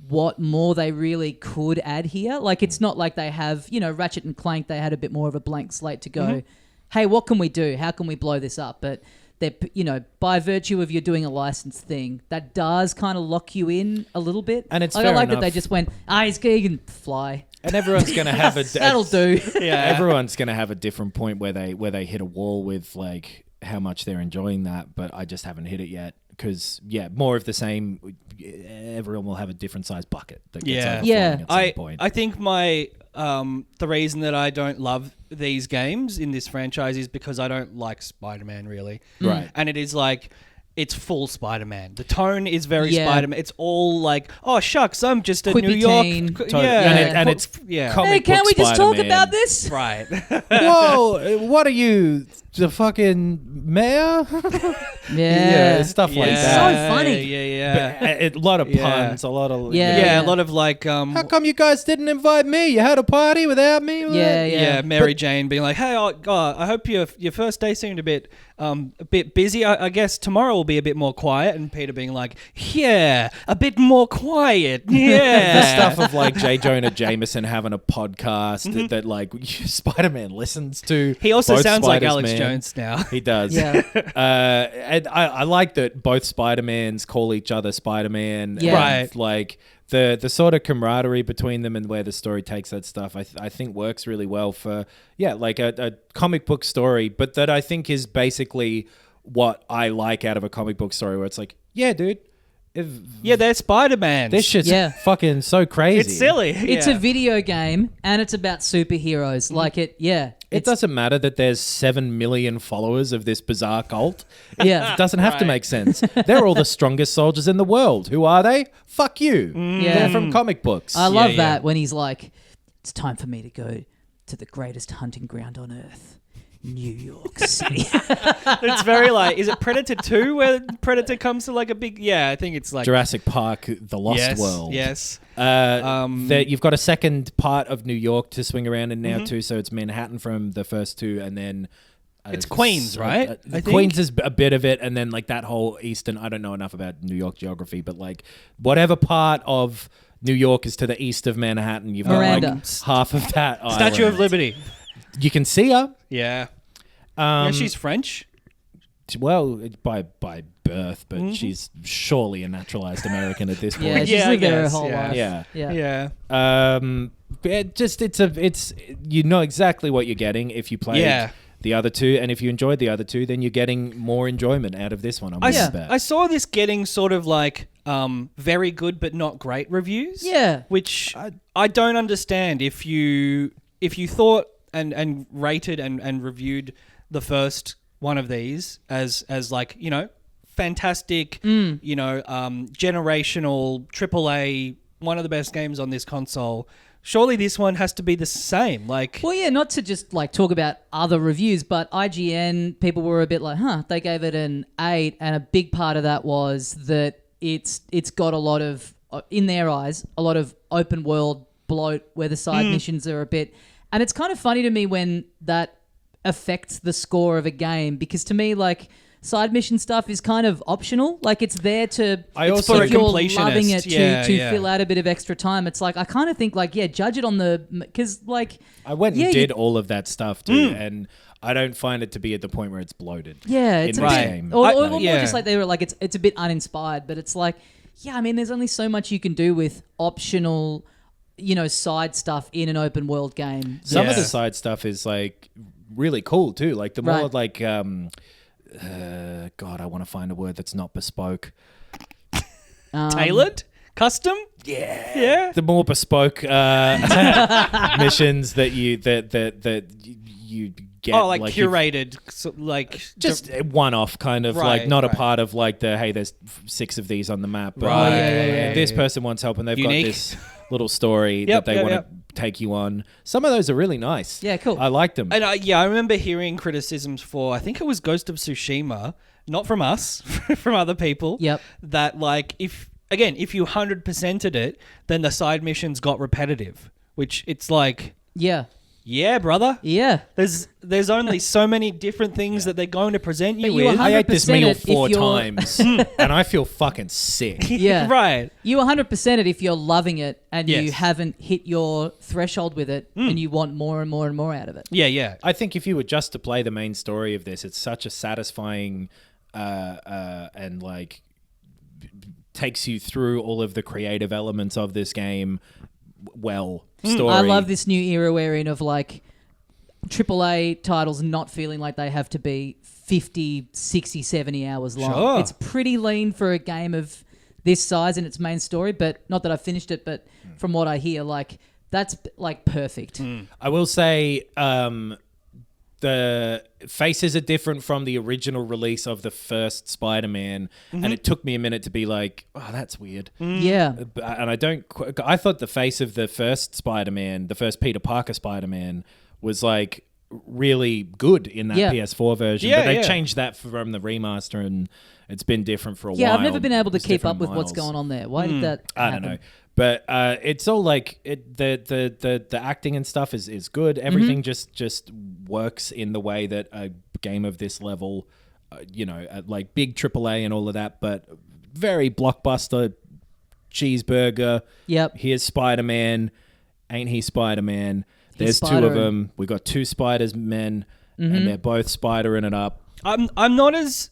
what more they really could add here. Like it's not like they have, Ratchet and Clank, they had a bit more of a blank slate to go, hey, what can we do? How can we blow this up? But they're, by virtue of you doing a licensed thing, that does kind of lock you in a little bit. And it's I like that they just went, he can fly. And everyone's going to have a... That'll do. Everyone's going to have a different point where they hit a wall with like how much they're enjoying that, but I just haven't hit it yet. Because, more of the same, everyone will have a different size bucket that gets overflowing at some point. I think the reason that I don't love these games in this franchise is because I don't like Spider-Man, really. Right. And it is like, it's full Spider-Man. The tone is very Spider-Man. It's all like, oh, shucks, I'm just a Quippy New York... teen. And it's Hey, can't we just talk about this? Right. Whoa, what are you, the fucking mayor? Stuff like that. So funny. Yeah. A lot of puns, a lot of... A lot of like... how come you guys didn't invite me? You had a party without me? Yeah, Mary Jane being like, hey, I hope your first day seemed a bit busy. I guess tomorrow will be a bit more quiet. And Peter being like, a bit more quiet. Yeah. The stuff of like J. Jonah Jameson having a podcast that like Spider-Man listens to. He also both sounds like Spiders, Alex Jones now. He does. Yeah. And I like that both Spider-Mans call each other Spider-Man. Yeah. Right. Like the sort of camaraderie between them and where the story takes that stuff, I think works really well for, like a comic book story, but that I think is basically what I like out of a comic book story, where it's like, dude. They're Spider-Man. This shit's fucking so crazy. It's silly. It's a video game and it's about superheroes. Like it doesn't matter that there's 7 million followers of this bizarre cult. Yeah. It doesn't have to make sense. They're all the strongest soldiers in the world. Who are they? Fuck you. Yeah. They're from comic books. I love that when he's like, it's time for me to go to the greatest hunting ground on earth. New York City. It's very like, is it Predator 2 where Predator comes to like a big, I think it's like Jurassic Park, The Lost World. Yes. You've got a second part of New York to swing around in now too, so it's Manhattan from the first two, and then it's Queens, right? I think Queens is a bit of it, and then like that whole eastern, I don't know enough about New York geography, but like whatever part of New York is to the east of Manhattan, you've got like half of that Statue island. of Liberty. You can see her. Yeah. She's French. Well, by birth, but she's surely a naturalized American at this point. Yeah, she's lived there her whole life. Yeah. It's you know exactly what you're getting if you play the other two, and if you enjoyed the other two, then you're getting more enjoyment out of this one. I saw this getting sort of like very good but not great reviews. Yeah. Which I don't understand. If you thought and rated and reviewed the first one of these as like, you know, fantastic, you know, generational AAA, one of the best games on this console. Surely this one has to be the same. Like, well, yeah, not to just like talk about other reviews, but IGN people were a bit like, they gave it an 8, and a big part of that was that it's got a lot of, in their eyes, a lot of open world bloat where the side missions are a bit, and it's kind of funny to me when that affects the score of a game, because to me, like, side mission stuff is kind of optional. Like, it's there to, it's for if a you're completionist. loving it to fill out a bit of extra time. It's like, I kind of think like, judge it on the, because like, I went and did all of that stuff too, and I don't find it to be at the point where it's bloated. Yeah, it's in a this bit, game. or more just like they were like, it's a bit uninspired, but it's like, I mean, there's only so much you can do with optional, you know, side stuff in an open world game. Some of the side stuff is like really cool too. Like the more like, God, I want to find a word that's not bespoke. tailored? Custom? Yeah. The more bespoke missions that you get. Oh, like curated, so like just one off kind of like not a part of like the, hey, there's 6 of these on the map. But this person wants help and they've Unique. got this little story that they want to take you on. Some of those are really nice. Yeah, cool. I like them. And I remember hearing criticisms for, I think it was Ghost of Tsushima, not from us, from other people. Yep. That like, if you 100%ed it, then the side missions got repetitive, which it's like, yeah, brother. Yeah. There's only so many different things that they're going to present you you with. I ate this 100% meal it if 4 you're- times and I feel fucking sick. Yeah. Right. You 100% it if you're loving it and you Yes. haven't hit your threshold with it and you want more and more and more out of it. Yeah. I think if you were just to play the main story of this, it's such a satisfying and like takes you through all of the creative elements of this game story. I love this new era we're in of like AAA titles not feeling like they have to be 50, 60, 70 hours long. Sure. It's pretty lean for a game of this size in its main story, but not that I've finished it, but from what I hear, like that's like perfect. I will say the faces are different from the original release of the first Spider-Man, and it took me a minute to be like, oh, that's weird. Yeah. And I thought the face of the first Spider-Man, the first Peter Parker Spider-Man, was like really good in that PS4 version. Yeah, but they changed that from the remaster, and it's been different for a while. Yeah, I've never been able to It's keep up different with what's miles. going on there. Why did that I happen? don't know. But it's all like the acting and stuff is good. Everything just works in the way that a game of this level, like big AAA and all of that, but very blockbuster cheeseburger. Yep. Here's Spider-Man. Ain't he Spider-Man? There's 2 of Spider-Man. them. We got 2 Spiders-Men, and they're both spidering it up. I'm not as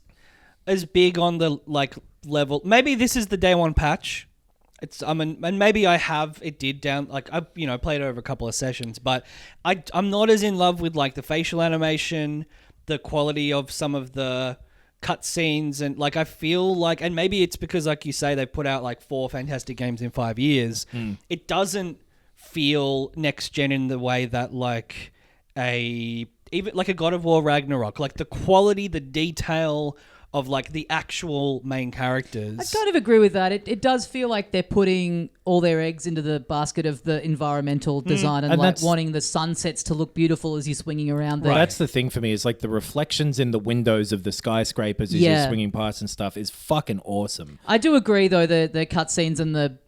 big on the like level. Maybe this is the day one patch. And maybe it did down, like I played over a couple of sessions, but I'm not as in love with like the facial animation, the quality of some of the cutscenes, and like I feel like, and maybe it's because like you say they've put out like 4 fantastic games in 5 years. It doesn't feel next gen in the way that like even like a God of War Ragnarok, like the quality, the detail of like the actual main characters. I kind of agree with that. It does feel like they're putting all their eggs into the basket of the environmental design and like wanting the sunsets to look beautiful as you're swinging around there. That's the thing for me, is like the reflections in the windows of the skyscrapers as you're swinging past and stuff is fucking awesome. I do agree though, the cutscenes and the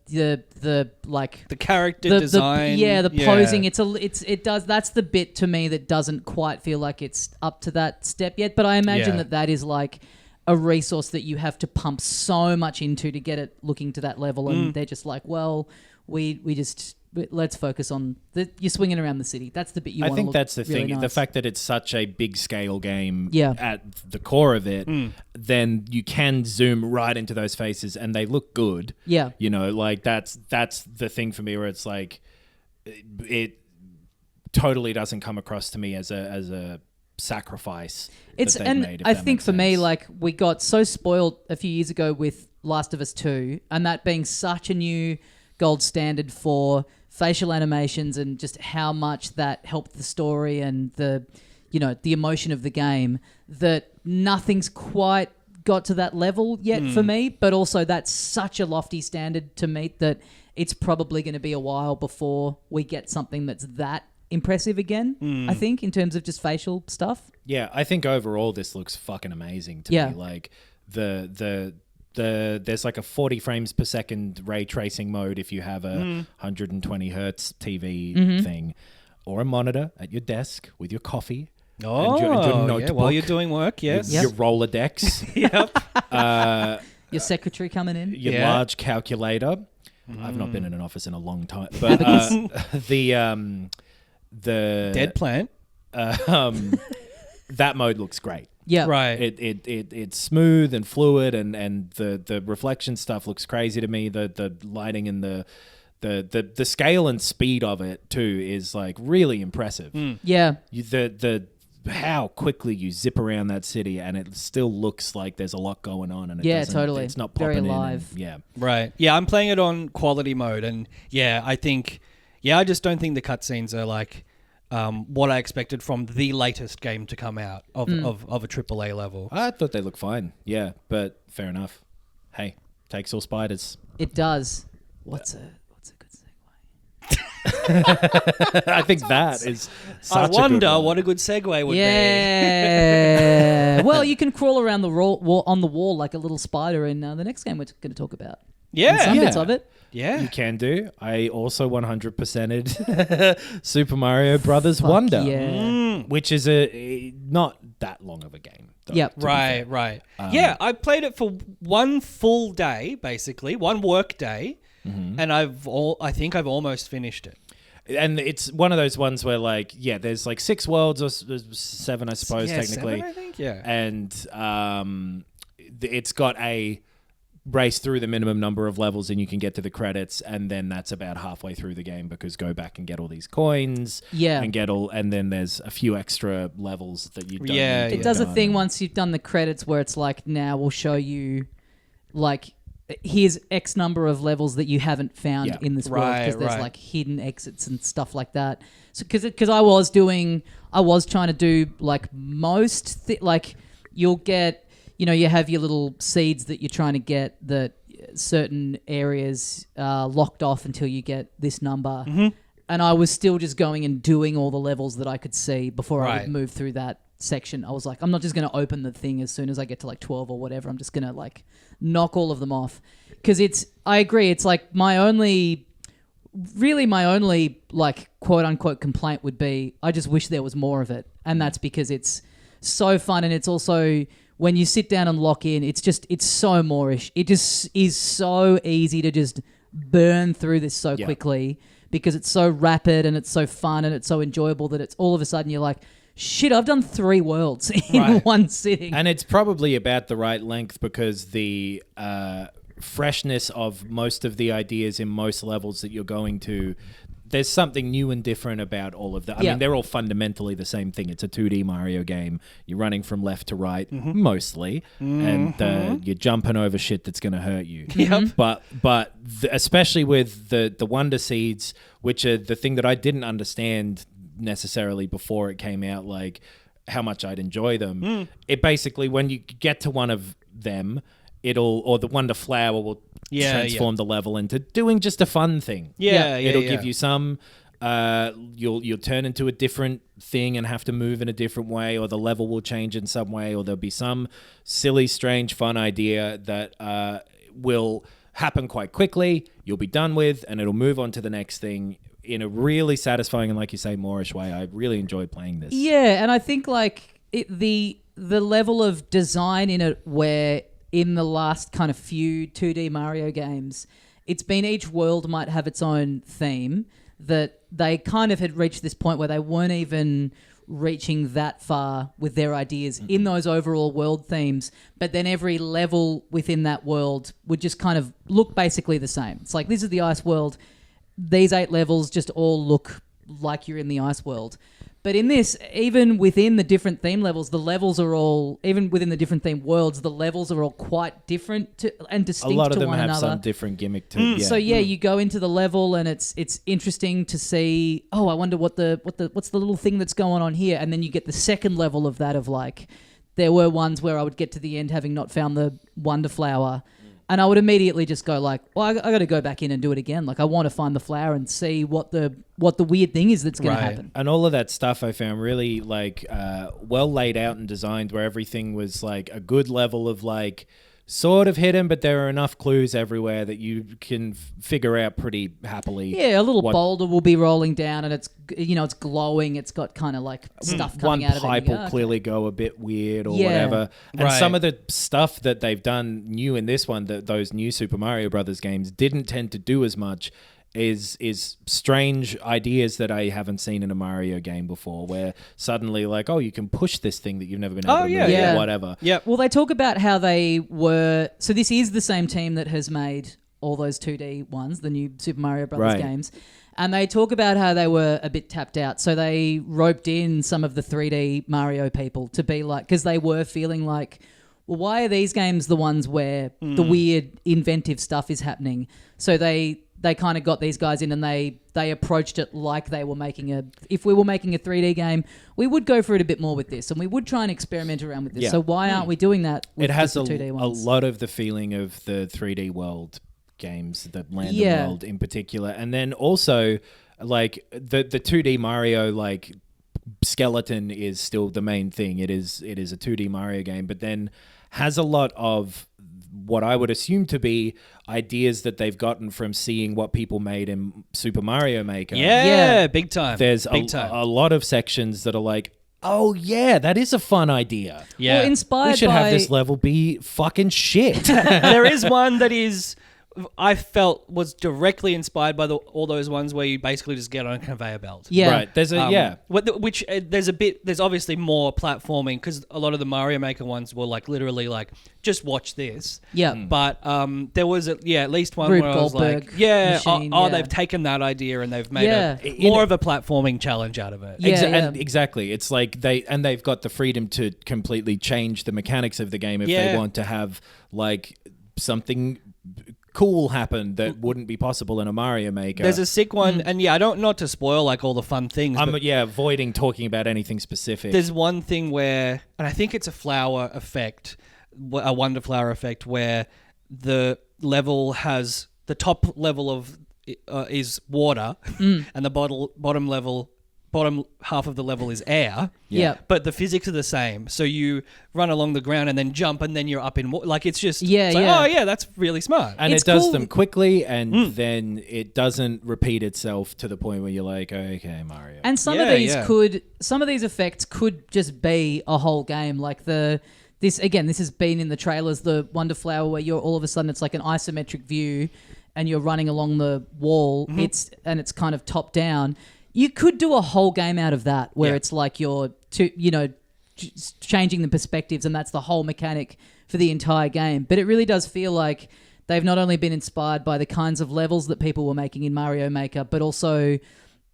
like the character design. The posing. It does. That's the bit to me that doesn't quite feel like it's up to that step yet. But I imagine that is like a resource that you have to pump so much into to get it looking to that level, and they're just like, well, let's focus on you're swinging around the city. That's the bit you want to look. I think that's the really thing. nice. The fact that it's such a big scale game Yeah. at the core of it, then you can zoom right into those faces and they look good. Yeah. Like that's the thing for me, where it's like it totally doesn't come across to me as a sacrifice. I think for me, like, we got so spoiled a few years ago with Last of Us 2, and that being such a new gold standard for facial animations and just how much that helped the story and the emotion of the game, that nothing's quite got to that level yet for me. But also that's such a lofty standard to meet that it's probably going to be a while before we get something that's that impressive again, I think, in terms of just facial stuff. Yeah, I think overall this looks fucking amazing to me. Like there's like a 40 frames per second ray tracing mode if you have a 120 hertz TV thing, or a monitor at your desk with your coffee. Oh, and your notebook, while you're doing work, yes. Your Rolodex. Your secretary coming in. Your large calculator. I've not been in an office in a long time. But the Dead plant. That mode looks great. Yeah, right. It's smooth and fluid, and the reflection stuff looks crazy to me. The lighting and the scale and speed of it too is like really impressive. Yeah, the how quickly you zip around that city, and it still looks like there's a lot going on. And totally, it's not very popping alive. Right. Yeah, I'm playing it on quality mode, and I think I just don't think the cutscenes are like what I expected from the latest game to come out of a AAA level. I thought they looked fine. Yeah, but fair enough. Hey, takes all spiders. It does. What's a good segue? I think that is such I wonder a good one. what a good segue would be. Yeah. Well, you can crawl around the on the wall like a little spider in the next game we're going to talk about. Yeah. In some bits of it. Yeah. You can do. I also 100%ed Super Mario Brothers Wonder, which is not that long of a game. Though, yep. Right. I played it for one full day, basically, one work day, and I think I've almost finished it. And it's one of those ones where, like, there's like 6 worlds or 7, I suppose, technically. 7, I think, yeah. And it's got a race through the minimum number of levels and you can get to the credits, and then that's about halfway through the game because go back and get all these coins and then there's a few extra levels that you don't need to it does a thing once you've done the credits where it's like, now we'll show you like here's X number of levels that you haven't found in this world, because there's like hidden exits and stuff like that. So because I was trying to do like like you'll get, you have your little seeds that you're trying to get, that certain areas locked off until you get this number. And I was still just going and doing all the levels that I could see before I would move through that section. I was like, I'm not just going to open the thing as soon as I get to like 12 or whatever. I'm just going to like knock all of them off. Because I agree, it's like my only like quote unquote complaint would be, I just wish there was more of it. And that's because it's so fun, and it's also, when you sit down and lock in, it's so Moorish. It just is so easy to just burn through this so quickly because it's so rapid and it's so fun and it's so enjoyable that it's all of a sudden you're like, shit, I've done 3 worlds in one sitting. And it's probably about the right length because the freshness of most of the ideas in most levels that you're going to, there's something new and different about all of that. I mean, they're all fundamentally the same thing. It's a 2D Mario game. You're running from left to right, mostly, and you're jumping over shit that's going to hurt you. But especially with the Wonder Seeds, which are the thing that I didn't understand necessarily before it came out, like how much I'd enjoy them. It basically, when you get to one of them, or the Wonder Flower will transform the level into doing just a fun thing. It'll give you some, you'll turn into a different thing and have to move in a different way, or the level will change in some way, or there'll be some silly, strange, fun idea that will happen quite quickly, you'll be done with, and it'll move on to the next thing in a really satisfying and, like you say, Moorish way. I really enjoyed playing this. Yeah, and I think like the level of design in it, where in the last kind of few 2D Mario games, it's been each world might have its own theme, that they kind of had reached this point where they weren't even reaching that far with their ideas in those overall world themes, but then every level within that world would just kind of look basically the same. It's like, this is the ice world. These 8 levels just all look like you're in the ice world. But in this, even within the different theme levels, the levels are all, even within the different theme worlds, the levels are all quite different and distinct to one another. A lot of them have some different gimmick to it. Yeah. So you go into the level and it's interesting to see, oh, I wonder what's the little thing that's going on here. And then you get the second level of that of like, there were ones where I would get to the end having not found the Wonder Flower. And I would immediately just go like, well, I got to go back in and do it again. Like I want to find the flower and see what the weird thing is that's going to happen. And all of that stuff I found really like well laid out and designed, where everything was like a good level of like sort of hidden, but there are enough clues everywhere that you can figure out pretty happily. Yeah, a little boulder will be rolling down, and it's it's glowing. It's got kind of like stuff coming out of it. One pipe will clearly go a bit weird or whatever. And some of the stuff that they've done new in this one, that those new Super Mario Brothers games didn't tend to do as much, is strange ideas that I haven't seen in a Mario game before, where suddenly like, oh, you can push this thing that you've never been able to move or whatever. Yeah. Well, they talk about how they were... So this is the same team that has made all those 2D ones, the new Super Mario Brothers games. And they talk about how they were a bit tapped out. So they roped in some of the 3D Mario people to be like... Because they were feeling like, well, why are these games the ones where the weird, inventive stuff is happening? So they kind of got these guys in and they approached it like they were making if we were making a 3D game, we would go for it a bit more with this and we would try and experiment around with this. Yeah. So why aren't we doing that with it has the 2D ones? A lot of the feeling of the 3D World games, the Land and World in particular. And then also like the 2D Mario like skeleton is still the main thing. It is a 2D Mario game, but then has a lot of what I would assume to be ideas that they've gotten from seeing what people made in Super Mario Maker. Yeah. Big time. There's a lot of sections that are like, oh yeah, that is a fun idea. Yeah. Well, inspired we should by... have this level be fucking shit. There is one that is... I felt was directly inspired by all those ones where you basically just get on a conveyor belt. Yeah. Right. There's a which there's obviously more platforming because a lot of the Mario Maker ones were like literally like just watch this. Yeah. But there was at least one Rube where I was Goldberg like, machine, they've taken that idea and they've made more of a platforming challenge out of it. And exactly. It's like they've got the freedom to completely change the mechanics of the game if they want to have like something cool happen that wouldn't be possible in a Mario Maker. There's a sick one, and I don't not to spoil like all the fun things. I'm avoiding talking about anything specific. There's one thing where, and I think it's a flower effect, a wonder flower effect, where the level has the top level of is water, and the bottom half of the level is air. Yeah. But the physics are the same. So you run along the ground and then jump and then you're up in water. Like it's just... oh yeah, that's really smart. And it does them quickly and then it doesn't repeat itself to the point where you're like, okay, Mario. And some of these effects could just be a whole game. Like this has been in the trailers, the Wonder Flower, where you're all of a sudden it's like an isometric view and you're running along the wall. It's kind of top down. You could do a whole game out of that where it's like you're changing the perspectives and that's the whole mechanic for the entire game. But it really does feel like they've not only been inspired by the kinds of levels that people were making in Mario Maker, but also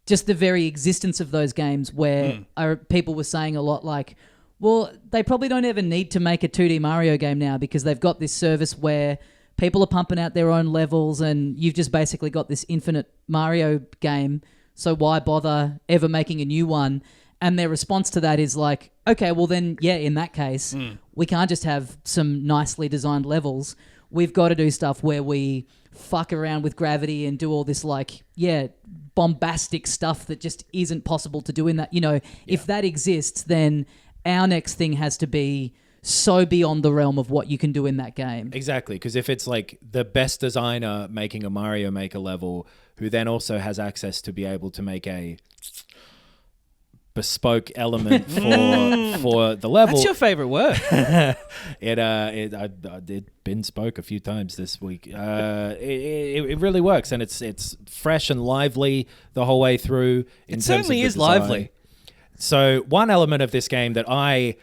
just the very existence of those games where people were saying a lot like, well, they probably don't ever need to make a 2D Mario game now because they've got this service where people are pumping out their own levels and you've just basically got this infinite Mario game. So why bother ever making a new one? And their response to that is like, okay, well then, in that case, we can't just have some nicely designed levels. We've got to do stuff where we fuck around with gravity and do all this like, bombastic stuff that just isn't possible to do in that. If that exists, then our next thing has to be so beyond the realm of what you can do in that game. Exactly, because if it's like the best designer making a Mario Maker level who then also has access to be able to make a bespoke element for the level. That's your favorite word. It been spoke a few times this week. It really works, and it's fresh and lively the whole way through. It certainly is lively. So one element of this game that I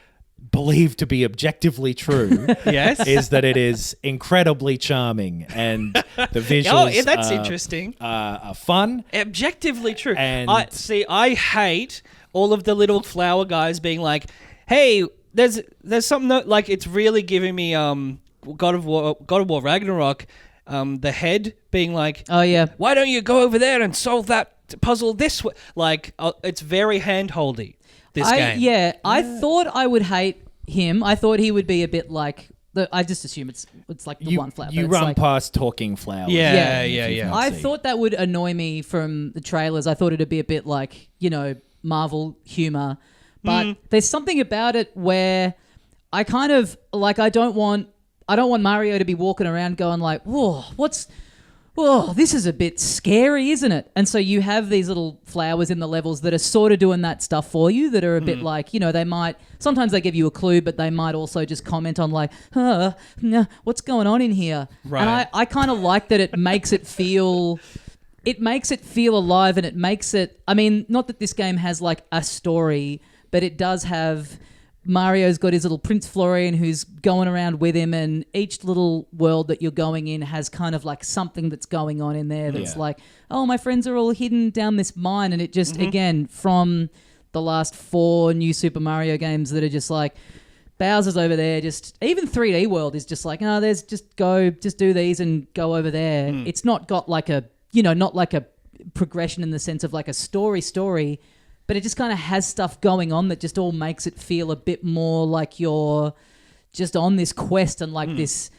believe to be objectively true is that it is incredibly charming and the visuals that's interesting. Are fun. Objectively true. And I hate all of the little flower guys being like, hey, there's something that, like, it's really giving me God of War Ragnarok, the head being like, Oh yeah. why don't you go over there and solve that puzzle this way? Like, it's very hand-holdy, this game. Yeah, I thought I would hate him. I thought he would be a bit like I just assume it's like the one flower. You but it's run like, past talking flowers. Yeah. I thought that would annoy me from the trailers. I thought it'd be a bit like, Marvel humor. But there's something about it where I kind of like I don't want Mario to be walking around going like, whoa, this is a bit scary, isn't it? And so you have these little flowers in the levels that are sort of doing that stuff for you, that are a bit like, they might, sometimes they give you a clue, but they might also just comment on like, what's going on in here? Right. And I kind of like that it makes it feel alive, and it makes it, I mean, not that this game has like a story, but it does have... Mario's got his little Prince Florian who's going around with him, and each little world that you're going in has kind of like something that's going on in there that's like, oh, my friends are all hidden down this mine. And it just, again, from the last 4 new Super Mario games that are just like, Bowser's over there, just even 3D World is just like, there's just do these and go over there. It's not got like a, not like a progression in the sense of like a story, but it just kind of has stuff going on that just all makes it feel a bit more like you're just on this quest, and like this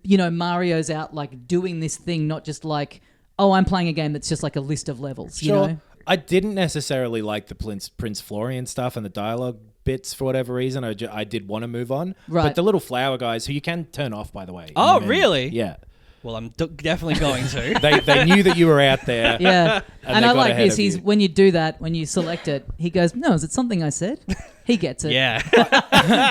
Mario's out like doing this thing, not just like, oh, I'm playing a game that's just like a list of levels, you know? I didn't necessarily like the Prince Florian stuff and the dialogue bits for whatever reason. I did want to move on. Right. But the little flower guys, who you can turn off, by the way. Oh, really? Yeah. Well, I'm definitely going to. They knew that you were out there. Yeah. And I like this. He's When you do that, when you select it, he goes, no, is it something I said? He gets it. Yeah.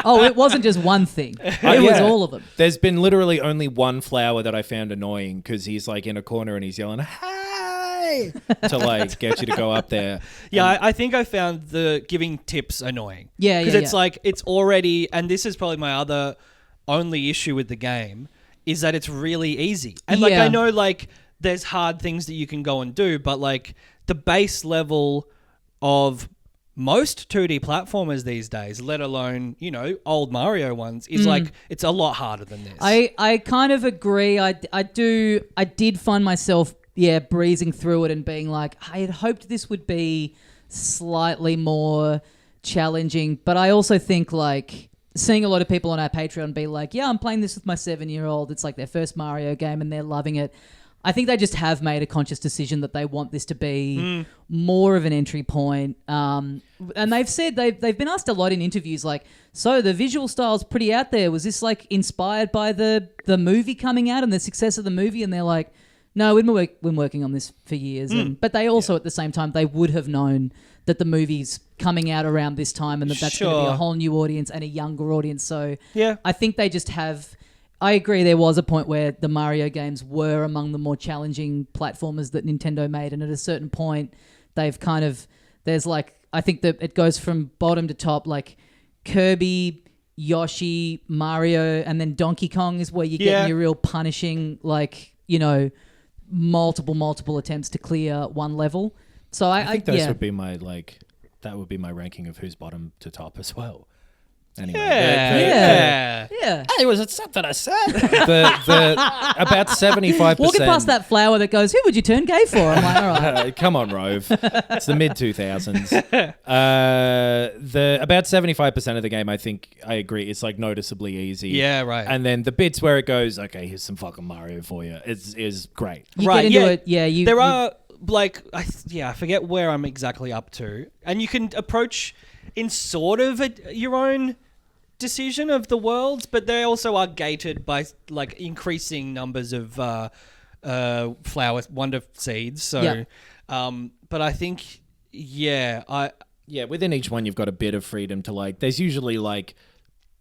Oh, it wasn't just one thing. It was all of them. There's been literally only one flower that I found annoying because he's like in a corner and he's yelling, hey, to like get you to go up there. Yeah, I think I found the giving tips annoying. Yeah, Because it's like, it's already, and this is probably my other only issue with the game, is that it's really easy. And like, I know like there's hard things that you can go and do, but like the base level of most 2D platformers these days, let alone, old Mario ones, is like, it's a lot harder than this. I kind of agree. I did find myself, breezing through it and being like, I had hoped this would be slightly more challenging, but I also think like... seeing a lot of people on our Patreon be like, I'm playing this with my 7-year-old. It's like their first Mario game and they're loving it. I think they just have made a conscious decision that they want this to be more of an entry point. And they've said, they've been asked a lot in interviews like, so the visual style's pretty out there. Was this like inspired by the movie coming out and the success of the movie? And they're like, no, we've been working on this for years. But they also, at the same time, they would have known that the movie's coming out around this time and that's going to be a whole new audience and a younger audience. So I think they just have... I agree there was a point where the Mario games were among the more challenging platformers that Nintendo made, and at a certain point they've kind of... There's like... I think that it goes from bottom to top, like Kirby, Yoshi, Mario, and then Donkey Kong is where you get your real punishing, like, multiple attempts to clear one level. So I think those would be my that would be my ranking of who's bottom to top as well. Anyway, Yeah. Hey, was it something I said? the about 75%. Walking past that flower that goes, who would you turn gay for? I'm like, all right. Come on, Rove. It's the mid 2000s. The about 75% of the game, I think I agree, it's like noticeably easy. Yeah, right. And then the bits where it goes, okay, here's some fucking Mario for you, is great. You get into it. Yeah, there are like I forget where I'm exactly up to, and you can approach in sort of your own decision of the worlds, but they also are gated by like increasing numbers of flower wonder seeds. So, but I think within each one you've got a bit of freedom to like. There's usually like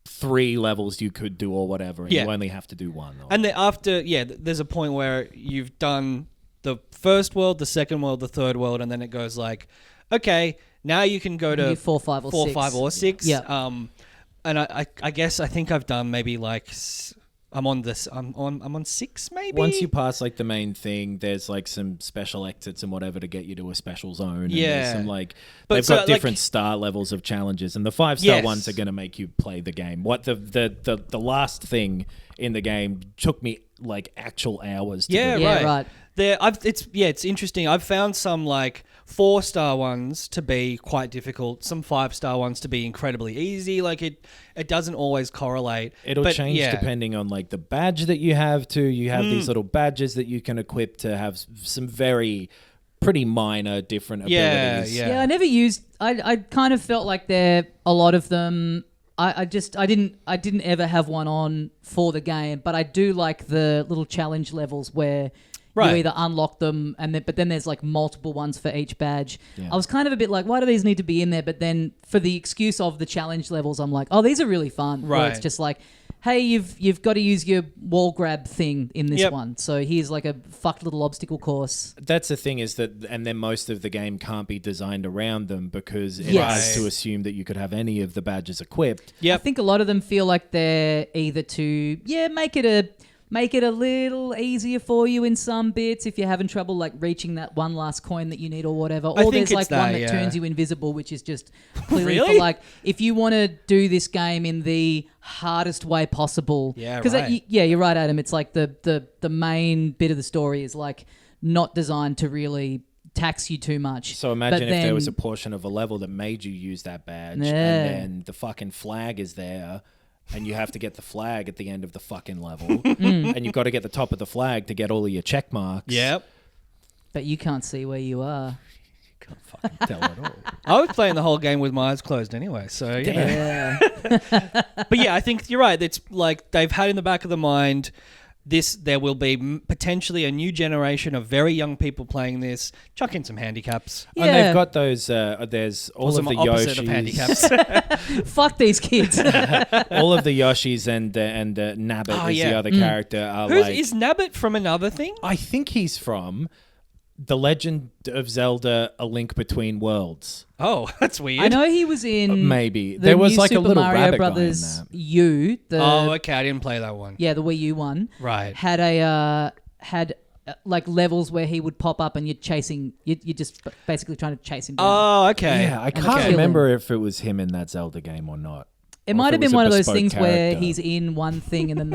3 levels you could do or whatever, and you only have to do one. And then after, there's a point where you've done the first world, the second world, the third world, and then it goes like, okay, now you can go to 4, 5, or 6. 5, or 6. Yeah. And I guess I think I've done maybe like I'm on this. I'm on 6 maybe. Once you pass like the main thing, there's like some special exits and whatever to get you to a special zone. And Yeah. there's some like But they've so, got different like- star levels of challenges, and the 5-star Yes. ones are going to make you play the game. What the last thing in the game took me like actual hours to Yeah, do. Yeah, right. right. It's interesting. I've found some like 4-star ones to be quite difficult, some 5-star ones to be incredibly easy. Like it doesn't always correlate. It'll But change yeah. depending on like the badge that you have too. You have these little badges that you can equip to have some very pretty minor different Yeah, abilities. yeah. Yeah, I never used. I kind of felt like a lot of them. I didn't ever have one on for the game, but I do like the little challenge levels where you Right. either unlock them but then there's like multiple ones for each badge. Yeah. I was kind of a bit like, why do these need to be in there? But then for the excuse of the challenge levels, I'm like, oh, these are really fun. Where it's Right. just like, hey, you've got to use your wall grab thing in this Yep. one. So here's like a fucked little obstacle course. That's the thing is that, and then most of the game can't be designed around them because it Yes. has to assume that you could have any of the badges equipped. Yep. I think a lot of them feel like they're either to make it a little easier for you in some bits if you're having trouble like reaching that one last coin that you need or whatever. I Or think there's like it's that, one that yeah. turns you invisible, which is just clearly Really? for like if you want to do this game in the hardest way possible. Yeah, Because right. you're right, Adam. It's like the main bit of the story is like not designed to really tax you too much. So imagine But if there was a then- portion of a level that made you use that badge, Yeah. and then the fucking flag is there, and you have to get the flag at the end of the fucking level, and you've got to get the top of the flag to get all of your check marks. Yep. But you can't see where you are. Can't fucking tell at all. I was playing the whole game with my eyes closed anyway, so you know. Yeah. But yeah, I think you're right. It's like they've had in the back of the mind there will be potentially a new generation of very young people playing this. Chuck in some handicaps. Yeah. And they've got those. There's all Or of some the opposite Yoshis, of handicaps. Fuck these kids. all of the Yoshis and Nabbit Oh, is yeah. the other character. Are Who's like, is Nabbit from another thing? I think he's from The Legend of Zelda: A Link Between Worlds. Oh, that's weird. I know he was in Maybe the there was new like a Super little Mario rabbit Brothers guy in that. U. Oh, okay. I didn't play that one. Yeah, the Wii U one Right. had like levels where he would pop up and you're just basically trying to chase him down. Oh, okay. Yeah, I And can't kill remember if it was him in that Zelda game or not. it or might if have been was a one of those bespoke things where character. he's in one thing and then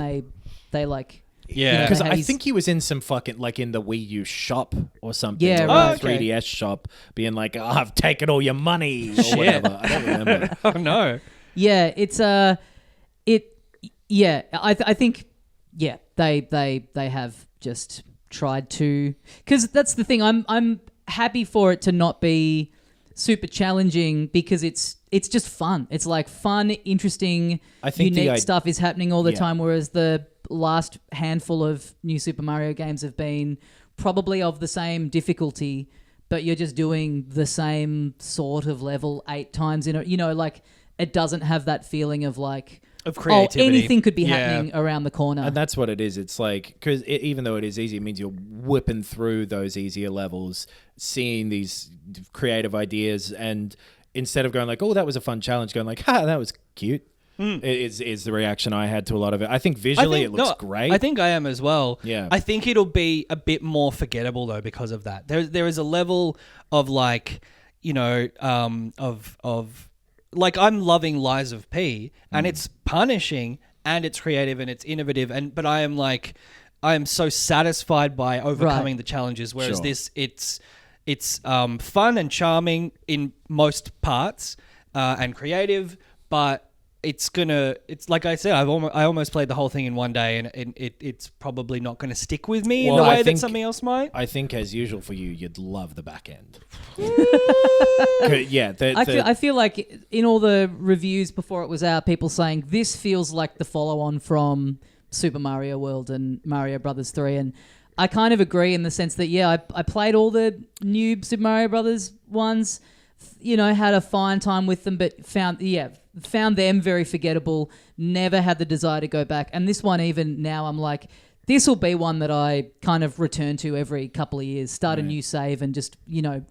they like Yeah. Because how I he's- think he was in some fucking, like in the Wii U shop or something. Yeah, or right. the 3DS shop, being like, oh, I've taken all your money or Shit. whatever. I don't remember. Oh no. yeah, it's I think yeah, they have just tried to, because that's the thing. I'm happy for it to not be super challenging because it's just fun. It's like fun, interesting, I think the unique stuff is happening all the Yeah. time. Whereas the last handful of new Super Mario games have been probably of the same difficulty, but you're just doing the same sort of level 8 times in a, like it doesn't have that feeling of like, Of creativity. anything could be Yeah. happening around the corner. And that's what it is. It's like, because even though it is easy, it means you're whipping through those easier levels, seeing these creative ideas, and instead of going like, oh, that was a fun challenge, going like, ha, that was cute. Is the reaction I had to a lot of it. I think visually it looks great. I think I am as well. Yeah. I think it'll be a bit more forgettable though because of that. There is a level of like, of like I'm loving Lies of P, and it's punishing and it's creative and it's innovative, but I am so satisfied by overcoming the challenges. Whereas Sure. this, it's fun and charming in most parts and creative, but it's like I said, I almost played the whole thing in one day, and it's probably not going to stick with me in Well, the I way that think- something else might. I think, as usual for you, you'd love the back end. Yeah, I feel like in all the reviews before it was out, people saying this feels like the follow-on from Super Mario World and Mario Brothers 3, and I kind of agree in the sense that I played all the new Super Mario Brothers ones, had a fine time with them, but found them very forgettable. Never had the desire to go back, and this one even now I'm like, this will be one that I kind of return to every couple of years, start a new save and just,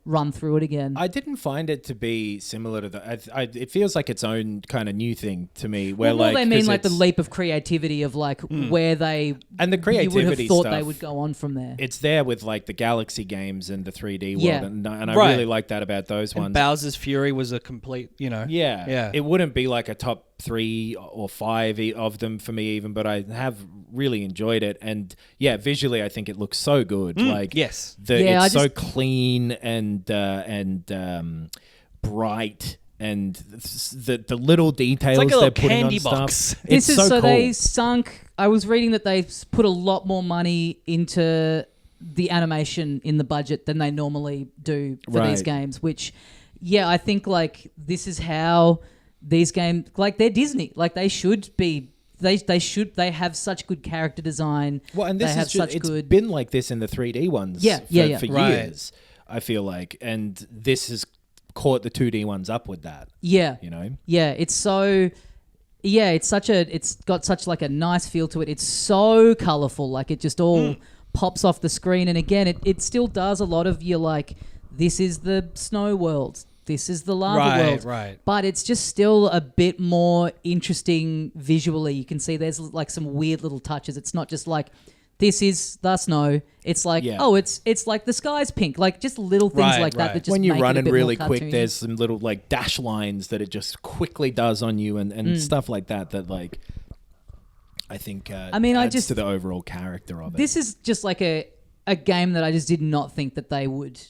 run through it again. I didn't find it to be similar to it feels like its own kind of new thing to me. Where they mean like the leap of creativity of like where they and the creativity you would have thought stuff, they would go on from there. It's there with like the Galaxy games and the 3D Yeah. world, and I really like that about those And ones. Bowser's Fury was a complete, Yeah. It wouldn't be like a top 3 or 5 of them for me even, but I have really enjoyed it. And yeah, visually I think it looks so good. Yes. It's so clean and bright, and the little details like a little they're putting candy on box. stuff. This It's is so cool. they sunk. I was reading that they put a lot more money into the animation in the budget than they normally do for these Right. games, which, I think like this is how these games, like they're Disney, like they should be. They have such good character design. Well, and this they is have just, such it's good. been like this in the 3D ones Yeah. for Right. years, I feel like. And this has caught the 2D ones up with that, Yeah. Yeah, It's so. Yeah, it's got such like a nice feel to it. It's so colorful, like it just all pops off the screen. And again, it still does a lot of your like, this is the snow world, this is the lava world, Right. but it's just still a bit more interesting visually. You can see there's like some weird little touches. It's not just like this is the snow. It's like it's like the sky's pink. Like just little things like that. That just when you're make it a running bit really more quick, cartoony. there's some little like dash lines that it just quickly does on you, and stuff like that like I think adds to the overall character of it. This is just like a game that I just did not think that they would.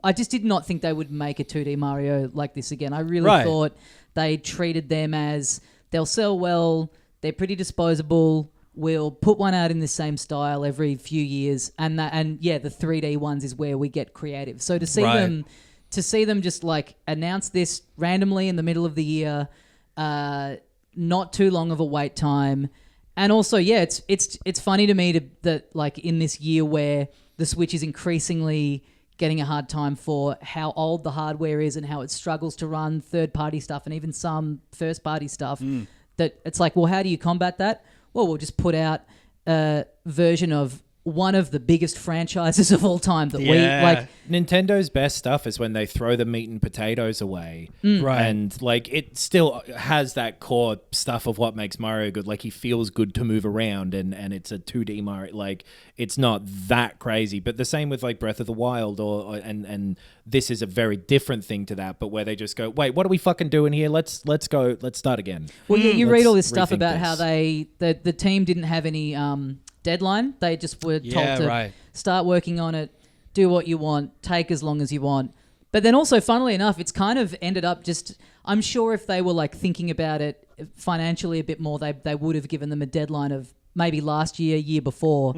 I just did not think they would make a 2D Mario like this again. I really thought they treated them as they'll sell well, they're pretty disposable. We'll put one out in the same style every few years, the 3D ones is where we get creative. So to see them just like announce this randomly in the middle of the year, not too long of a wait time. And also, it's funny to me that like in this year where the Switch is increasingly getting a hard time for how old the hardware is and how it struggles to run third-party stuff and even some first-party stuff, that it's like, well, how do you combat that? Well, we'll just put out a version of one of the biggest franchises of all time that we like. Nintendo's best stuff is when they throw the meat and potatoes away, and like it still has that core stuff of what makes Mario good. Like he feels good to move around, and it's a 2D Mario. Like it's not that crazy, but the same with like Breath of the Wild, and this is a very different thing to that. But where they just go, wait, what are we fucking doing here? Let's start again. Well, you read all this stuff rethink about this. how the team didn't have any deadline. They just were told to start working on it, do what you want, take as long as you want. But then also, funnily enough, it's kind of ended up just, I'm sure if they were like thinking about it financially a bit more, they would have given them a deadline of maybe last year before.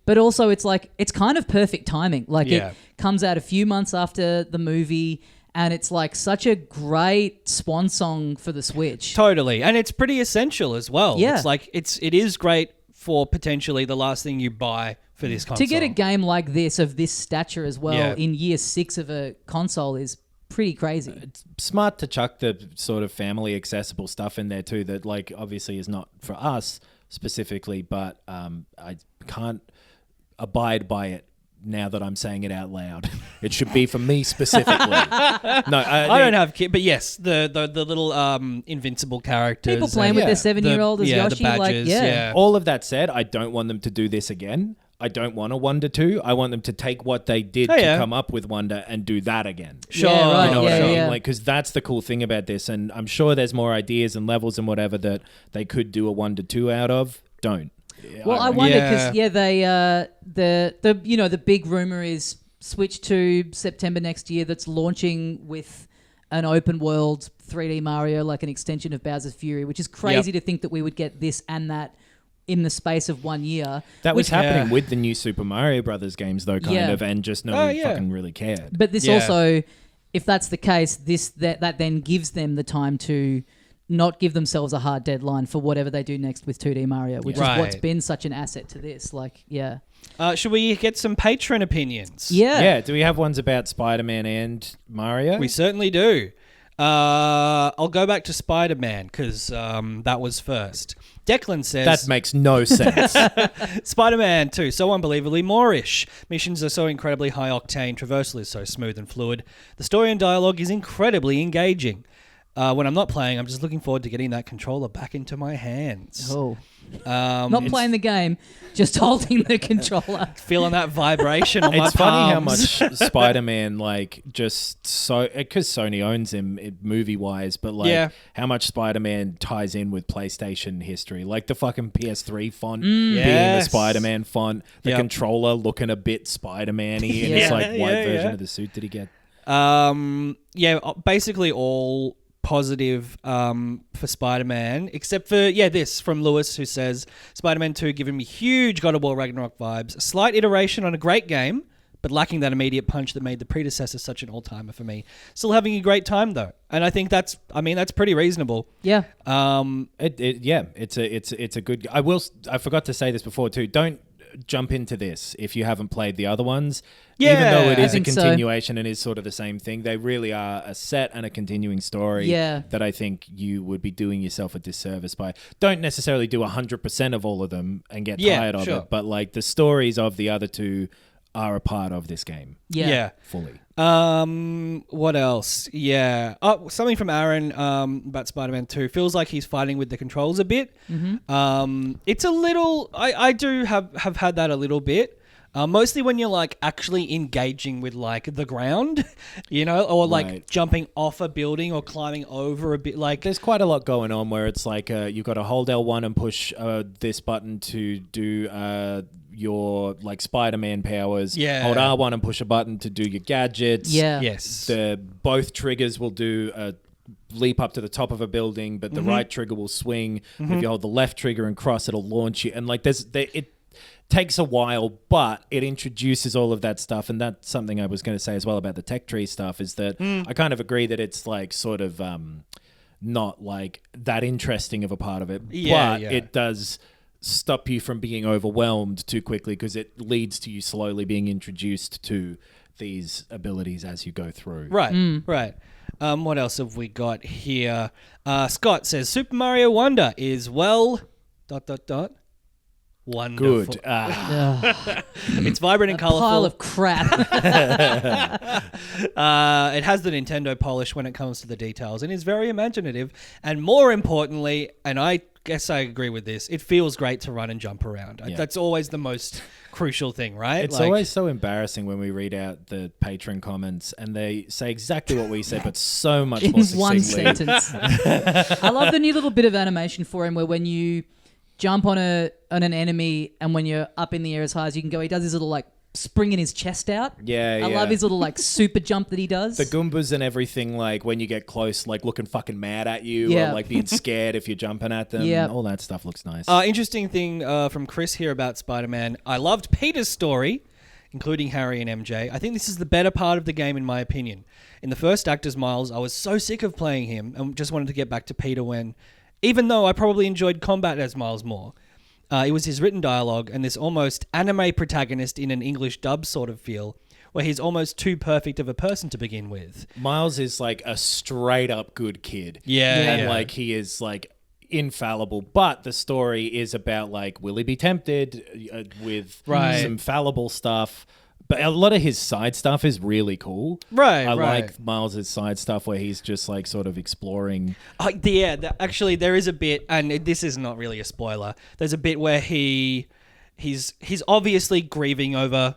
But also it's like, it's kind of perfect timing. Like it comes out a few months after the movie, and it's like such a great swan song for the Switch. Totally. And it's pretty essential as well. Yeah. It's like, it is great for potentially the last thing you buy for this console. To get a game like this, of this stature as well, in year 6 of a console is pretty crazy. It's smart to chuck the sort of family accessible stuff in there too, that like obviously is not for us specifically, but I can't abide by it now that I'm saying it out loud. It should be for me specifically. No, I don't have kids, but yes, the little invincible characters. People playing with their 7-year-old as Yoshi. The badges, like, All of that said, I don't want them to do this again. I don't want a Wonder 2. I want them to take what they did to come up with Wonder and do that again. Sure. Yeah, right. You know what I mean? Yeah. Like, because that's the cool thing about this. And I'm sure there's more ideas and levels and whatever that they could do a Wonder 2 out of. Don't. Well, I wonder because the big rumor is Switch 2 September next year, that's launching with an open world 3D Mario, like an extension of Bowser's Fury, which is crazy to think that we would get this and that in the space of 1 year. That was happening with the new Super Mario Brothers games, though, kind of, and just no one fucking really cared. But this also, if that's the case, that then gives them the time to not give themselves a hard deadline for whatever they do next with 2D Mario, which is what's been such an asset to this. Like, should we get some Patron opinions? Yeah. Do we have ones about Spider-Man and Mario? We certainly do. I'll go back to Spider-Man because that was first. Declan says... That makes no sense. Spider-Man 2, so unbelievably Moorish. Missions are so incredibly high-octane. Traversal is so smooth and fluid. The story and dialogue is incredibly engaging. When I'm not playing, I'm just looking forward to getting that controller back into my hands. Oh. Not playing the game, just holding the controller. Feeling that vibration on my palms. It's funny how much Spider-Man, just so... Because Sony owns him movie-wise, but, how much Spider-Man ties in with PlayStation history. Like, the fucking PS3 font being the Spider-Man font. The controller looking a bit Spider-Man-y in his, white version of the suit that he get. Basically all... positive for Spider-Man, except for this from Lewis, who says Spider-Man 2 giving me huge God of War Ragnarok vibes, a slight iteration on a great game, but lacking that immediate punch that made the predecessor such an all-timer for me. Still having a great time though, and I think that's pretty reasonable. Yeah. It's a good. I forgot to say this before too. Don't jump into this if you haven't played the other ones. Yeah, even though it is a think continuation and is sort of the same thing, they really are a set and a continuing story that I think you would be doing yourself a disservice by. Don't necessarily do 100% of all of them and get tired of it, but the stories of the other two are a part of this game. Yeah. Fully. What else? Yeah. Oh, something from Aaron about Spider-Man 2. Feels like he's fighting with the controls a bit. Mm-hmm. It's a little... I do have had that a little bit. Mostly when you're actually engaging with the ground, or jumping off a building or climbing over a bit. There's quite a lot going on where it's you've got to hold L1 and push this button to do your Spider-Man powers. Yeah. Hold R1 and push a button to do your gadgets. Yeah. Yes. Both triggers will do a leap up to the top of a building, but the right trigger will swing. If you hold the left trigger and cross, it'll launch you. And it takes a while, but it introduces all of that stuff. And that's something I was going to say as well about the tech tree stuff, is that I kind of agree that it's sort of not that interesting of a part of it, but it does stop you from being overwhelmed too quickly because it leads to you slowly being introduced to these abilities as you go through. Right, right. What else have we got here? Scott says Super Mario Wonder is wonderful. Good. It's vibrant and colorful. Pile of crap. It has the Nintendo polish when it comes to the details and is very imaginative. And more importantly, and I guess I agree with this, it feels great to run and jump around. Yeah. That's always the most crucial thing, right? It's always so embarrassing when we read out the Patron comments and they say exactly what we said, but so much more in one succinctly. sentence. I love the new little bit of animation for him where when you jump on an enemy and when you're up in the air as high as you can go, he does his little springing his chest out. I love his little super jump that he does. The Goombas and everything, when you get close, looking fucking mad at you, or being scared if you're jumping at them. Yeah. All that stuff looks nice. Interesting thing from Chris here about Spider-Man. I loved Peter's story, including Harry and MJ. I think this is the better part of the game in my opinion. In the first act as Miles, I was so sick of playing him and just wanted to get back to Peter even though I probably enjoyed combat as Miles more. It was his written dialogue and this almost anime protagonist in an English dub sort of feel, where he's almost too perfect of a person to begin with. Miles is a straight up good kid. And he is infallible, but the story is about will he be tempted with some fallible stuff. But a lot of his side stuff is really cool. Right, I like Miles' side stuff where he's just sort of exploring. Actually, there is a bit, and this is not really a spoiler. There's a bit where he's obviously grieving over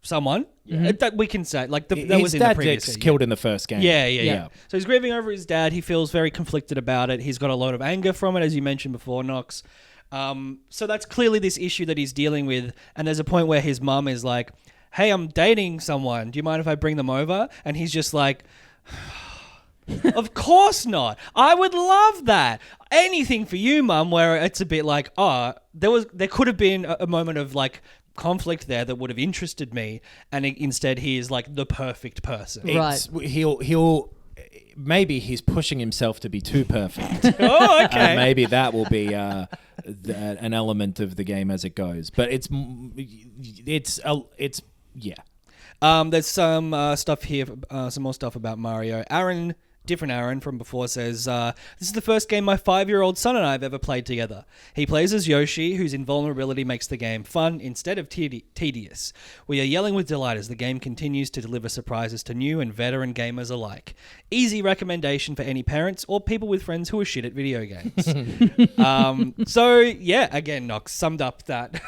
someone. Mm-hmm. That we can say, that was in the previous. His dad gets killed in the first game. Yeah. So he's grieving over his dad. He feels very conflicted about it. He's got a lot of anger from it, as you mentioned before, Knox. So that's clearly this issue that he's dealing with. And there's a point where his mum is like, hey, I'm dating someone. Do you mind if I bring them over? And he's just like, of course not. I would love that. Anything for you, Mum, where it's a bit there could have been a moment of conflict there that would have interested me. And instead he is the perfect person. Right. He'll maybe he's pushing himself to be too perfect. Oh, okay. Maybe that will be an element of the game as it goes. But it's yeah. There's some stuff here, some more stuff about Mario. Aaron Different Aaron from before says, this is the first game my 5-year-old son and I have ever played together. He plays as Yoshi, whose invulnerability makes the game fun instead of tedious. We are yelling with delight as the game continues to deliver surprises to new and veteran gamers alike. Easy recommendation for any parents or people with friends who are shit at video games. So, yeah, again, Nox summed up that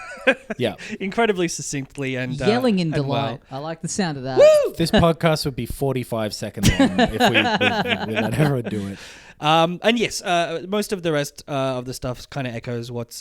incredibly succinctly. And yelling in and delight. well. I like the sound of that. This podcast would be 45 seconds long if we let everyone do it. And yes, most of the rest of the stuff kind of echoes what's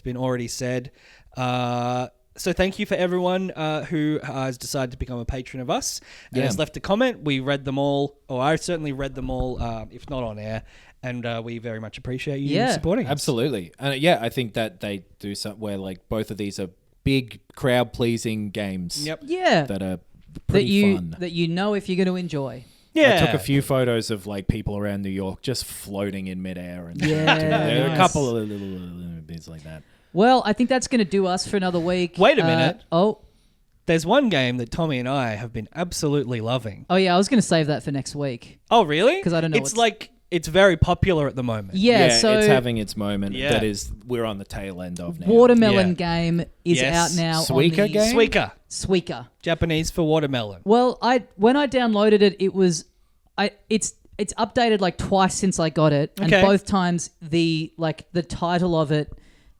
been already said. So thank you for everyone who has decided to become a patron of us and has left a comment. We read them all, or I certainly read them all, if not on air. And we very much appreciate you supporting us. Absolutely. I think that they do something where like both of these are big crowd-pleasing games. Yep. Yeah. That are pretty fun. That you know if you're going to enjoy. Yeah. I took a few photos of like people around New York just floating in midair. And Yeah, a couple of little bits like that. Well, I think that's going to do us for another week. Wait a minute. There's one game that Tommy and I have been absolutely loving. Oh, yeah. I was going to save that for next week. Oh, really? Because I don't know. It's very popular at the moment. Yeah, so it's having its moment. Yeah. That is, we're on the tail end of now. Watermelon game is out now. Suika on the Game? Suika. Japanese for watermelon. Well, when I downloaded it, it's updated like twice since I got it, and both times the title of it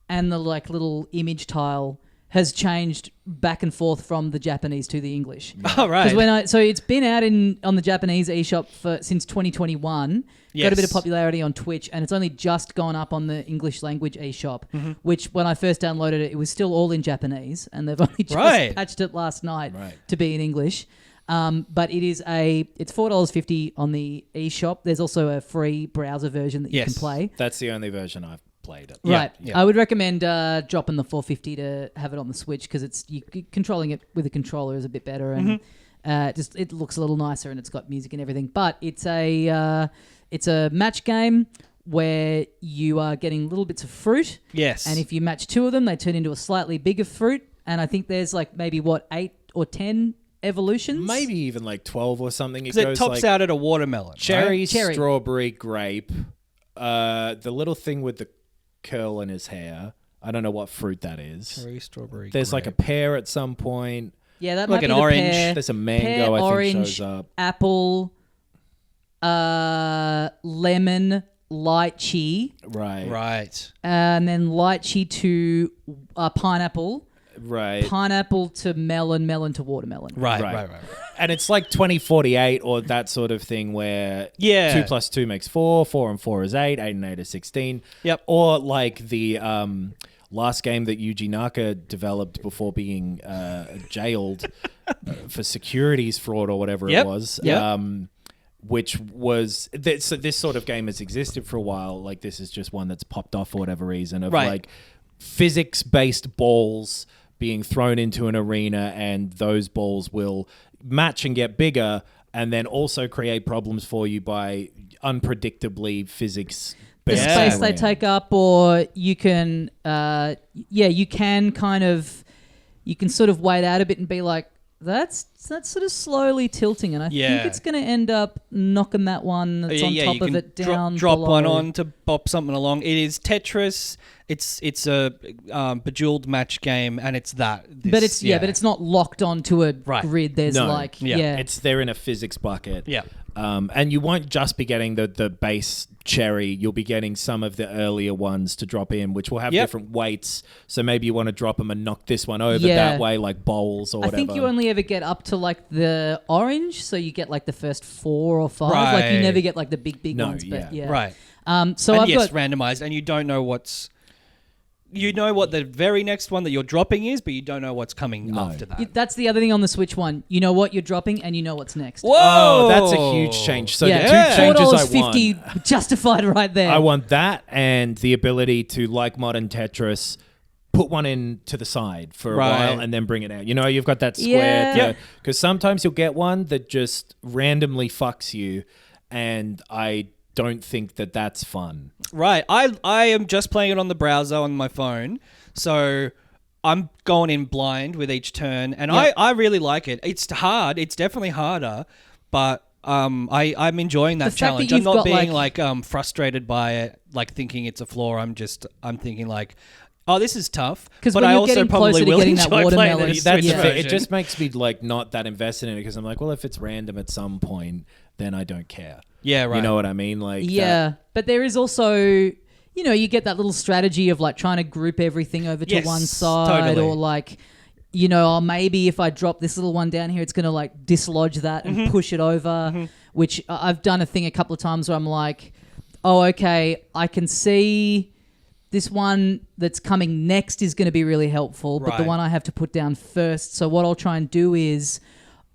and the like little image tile has changed back and forth from the Japanese to the English. Oh, right. So it's been out on the Japanese eShop since 2021. Got a bit of popularity on Twitch, and it's only just gone up on the English language eShop, which when I first downloaded it, it was still all in Japanese, and they've only just patched it last night to be in English. But it's $4.50 on the eShop. There's also a free browser version that you can play. That's the only version I've played it. Right. Yeah. I would recommend dropping the $4.50 to have it on the Switch because controlling it with a controller is a bit better and it looks a little nicer and it's got music and everything. But it's a match game where you are getting little bits of fruit. Yes. And if you match two of them, they turn into a slightly bigger fruit. And I think there's like maybe 8 or 10 evolutions. Maybe even like 12 or something. Because it tops out at a watermelon. Cherry, strawberry, grape. The little thing with the curl in his hair. I don't know what fruit that is. Cherry, strawberry, There's like a pear at some point. Yeah, that like might be an orange. Pear. There's a mango, Pear, I think, orange, shows up. Apple, lemon, lychee. Right. And then lychee to pineapple. Right. Pineapple to melon, melon to watermelon. Right. And it's like 2048 or that sort of thing where 2 plus 2 makes 4, 4 and 4 is 8, 8 and 8 is 16. Yep. Or like the last game that Yuji Naka developed before being jailed for securities fraud or whatever it was. Which was this sort of game has existed for a while. Like this is just one that's popped off for whatever reason of like physics-based balls being thrown into an arena, and those balls will match and get bigger, and then also create problems for you by unpredictably physics. The space they take up, or you can, you can sort of wait out a bit and be like, that's sort of slowly tilting, and I think it's going to end up knocking that one that's on top of it down. Drop below. one on to bop something along. It is Tetris. It's a bejeweled match game, and it's that. But it's not locked onto a grid. There's they're in a physics bucket. Yeah. And you won't just be getting the base cherry. You'll be getting some of the earlier ones to drop in, which will have different weights. So maybe you want to drop them and knock this one over that way, like bowls or whatever. I think you only ever get up to like the orange, so you get like the first 4 or 5. Like you never get like the big ones. But right. So and I've got randomized, and you don't know what's. You know what the very next one that you're dropping is, but you don't know what's coming after that. That's the other thing on the Switch one. You know what you're dropping, and you know what's next. Whoa! Oh, that's a huge change. So the two changes I want. $4.50 justified right there. I want that and the ability to, like modern Tetris, put one in to the side for a while and then bring it out. You know, you've got that square. Because sometimes you'll get one that just randomly fucks you, and I don't think that that's fun. Right. I am just playing it on the browser on my phone, so I'm going in blind with each turn, and I really like it. It's hard. It's definitely harder, but I'm enjoying that The fact that challenge. I'm you've not got, being like frustrated by it, like thinking it's a flaw. I'm thinking like, oh, this is tough. 'Cause But when I you're also getting probably closer to will getting that enjoy playing watermelon, the That's Switch fair. version. It just makes me like not that invested in it because I'm like, well, if it's random at some point, then I don't care. Yeah, right. You know what I mean? Like, Yeah, but there is also, you get that little strategy of like trying to group everything over to Yes, one side, totally. or like, maybe if I drop this little one down here, it's going to like dislodge that and push it over. Which I've done a thing a couple of times where I'm like, oh, okay, I can see this one that's coming next is going to be really helpful, but the Right. one I have to put down first. So what I'll try and do is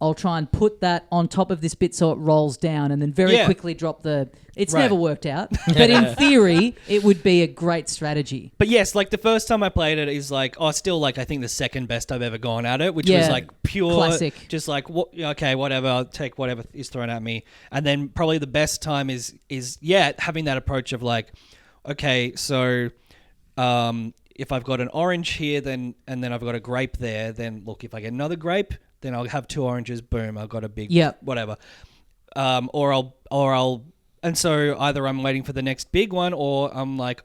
I'll try and put that on top of this bit so it rolls down and then very Yeah. quickly drop the... It's Right. never worked out, but in theory, it would be a great strategy. But yes, like the first time I played it is like, still like I think the second best I've ever gone at it, which was Yeah, like pure classic. just like okay, whatever, I'll take whatever is thrown at me. And then probably the best time is having that approach of like, okay, so if I've got an orange here, then I've got a grape there, then look, if I get another grape, then I'll have two oranges, boom, I've got a big whatever. Or I'll and so either I'm waiting for the next big one, or I'm like,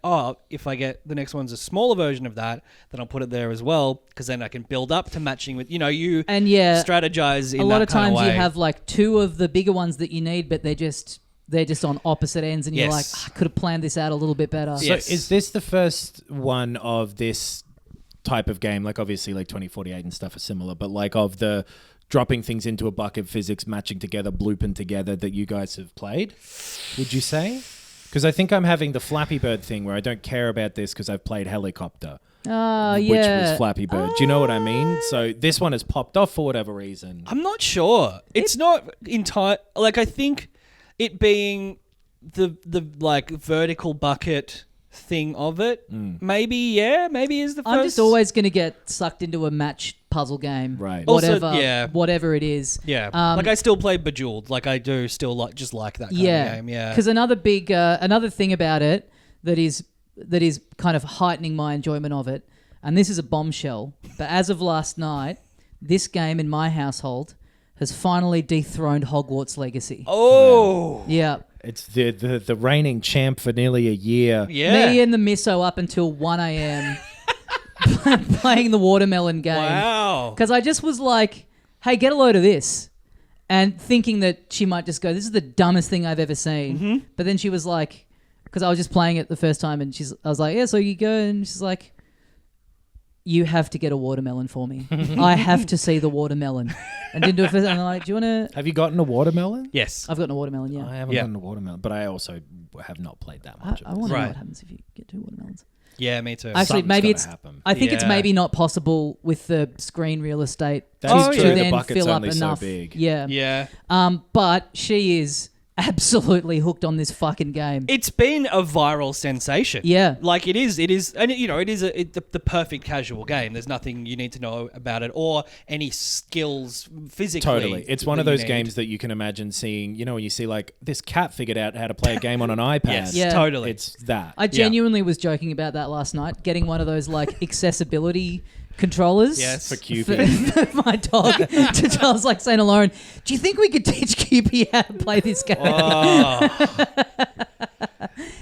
if I get the next one's a smaller version of that, then I'll put it there as well, because then I can build up to matching with, you And yeah, strategize in a lot that of times kind you way. have like two of the bigger ones that you need, but they're just on opposite ends, and you're like, Yes. I could have planned this out a little bit better. So Yes. is this the first one of this type of game? Like obviously like 2048 and stuff are similar, but like of the dropping things into a bucket, physics matching together, blooping together that you guys have played, would you say? Because I think I'm having the Flappy Bird thing where I don't care about this because I've played Helicopter, which was Flappy Bird. Do you know what I mean? So this one has popped off for whatever reason. I'm not sure. It's not entire. Like I think it being the like vertical bucket thing of it, maybe is the first. I'm just always going to get sucked into a match puzzle game, Right. Whatever, Also, whatever it is. Yeah, like I still play Bejeweled. Like I do still like that kind of game. Yeah, Because another big, another thing about it that is kind of heightening my enjoyment of it, and this is a bombshell, but as of last night, this game in my household has finally dethroned Hogwarts Legacy. Oh, Yeah. It's the reigning champ for nearly a year. yeah. Me and the misso up until 1 a.m. playing the watermelon game. Wow. Because I just was like, hey, get a load of this. And thinking that she might just go, this is the dumbest thing I've ever seen. Mm-hmm. But then she was like, because I was just playing it the first time, and I was like, yeah, so you go. And she's like, you have to get a watermelon for me. I have to see the watermelon. And didn't do it first. And I'm like, do you want to... Have you gotten a watermelon? Yes. I've gotten a watermelon, yeah. I haven't gotten a watermelon, but I also have not played that much I of want this. to know Right. what happens if you get two watermelons. Yeah, me too. Actually, Something's maybe gotta it's... happen. I think it's Yeah. maybe not possible with the screen real estate That's to true. The then bucket's fill up only so enough. big. Yeah. yeah. But she is absolutely hooked on this fucking game. It's been a viral sensation. Yeah. Like it is, and it is the perfect casual game. There's nothing you need to know about it or any skills physically. Totally. It's one that of you those need. games that you can imagine seeing, when you see like this cat figured out how to play a game on an iPad. Yes, Yeah. totally. It's that. I genuinely was joking about that last night, getting one of those like accessibility controllers. Yes. For Cupid. For my dog. I was like saying to Lauren, do you think we could teach Cupid how to play this game? Oh,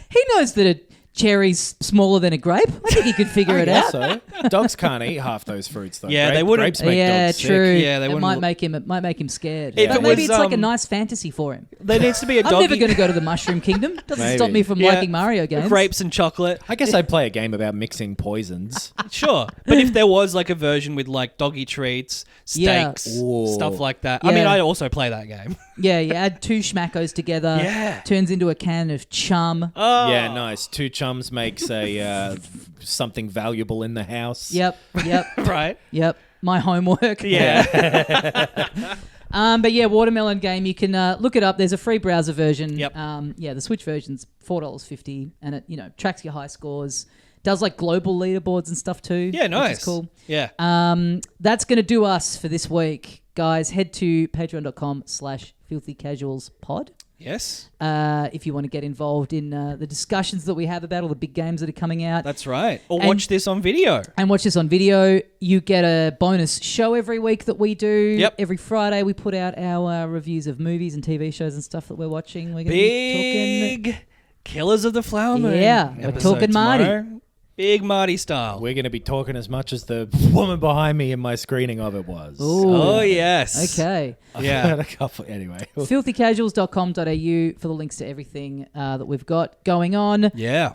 He knows that a cherry's smaller than a grape. I think he could figure it out. So dogs can't eat half those fruits though. Yeah, they wouldn't- Grapes make Yeah, dogs sick. true. Yeah, they it wouldn't might look- make him scared. If But it maybe was, it's like a nice fantasy for him. there needs to be a I'm doggy. never going to go to the Mushroom Kingdom. Doesn't Maybe. stop me from Yeah. liking Mario games. grapes and chocolate. I guess I'd play a game about mixing poisons. Sure, but if there was like a version with like doggy treats, Yeah. steaks, Ooh. stuff like that. I Yeah. mean, I also play that game. Yeah, you add two schmackos together. Yeah. Turns into a can of chum. Oh, Yeah, nice. Two chums makes a something valuable in the house. Yep. right. Yep. My homework. Yeah, But yeah, watermelon game. You can look it up. There's a free browser version. Yep. Yeah, the Switch version's $4.50, and it tracks your high scores. Does like global leaderboards and stuff too. yeah, nice. Which is cool. Yeah, That's going to do us for this week. Guys, head to patreon.com/filthycasualspod. Yes. If you want to get involved in the discussions that we have about all the big games that are coming out. That's right. Or watch this on video. And watch this on video. You get a bonus show every week that we do. Yep. Every Friday we put out our reviews of movies and TV shows and stuff that we're watching. We're going to be talking... Killers of the Flower Moon. Yeah, we're talking Marty. Tomorrow. Big Marty style. We're going to be talking as much as the woman behind me in my screening of it was. Ooh. Oh, yes. Okay. Yeah. Had a couple. Anyway. filthycasuals.com.au for the links to everything that we've got going on. Yeah.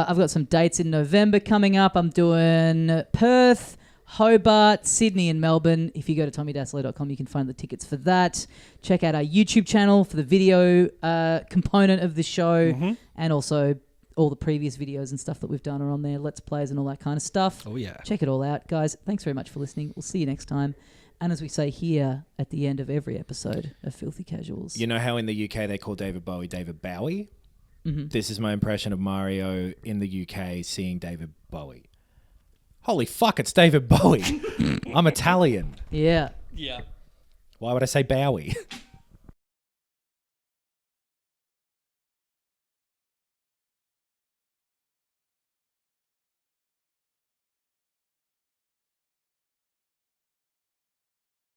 I've got some dates in November coming up. I'm doing Perth, Hobart, Sydney and Melbourne. If you go to tommydaslow.com, you can find the tickets for that. Check out our YouTube channel for the video component of the show, and also all the previous videos and stuff that we've done are on there, Let's Plays and all that kind of stuff. Oh, yeah. Check it all out. Guys, thanks very much for listening. We'll see you next time. And as we say here at the end of every episode of Filthy Casuals. You know how in the UK they call David Bowie David Bowie? Mm-hmm. This is my impression of Mario in the UK seeing David Bowie. Holy fuck, it's David Bowie. I'm Italian. Yeah. Yeah. Why would I say Bowie?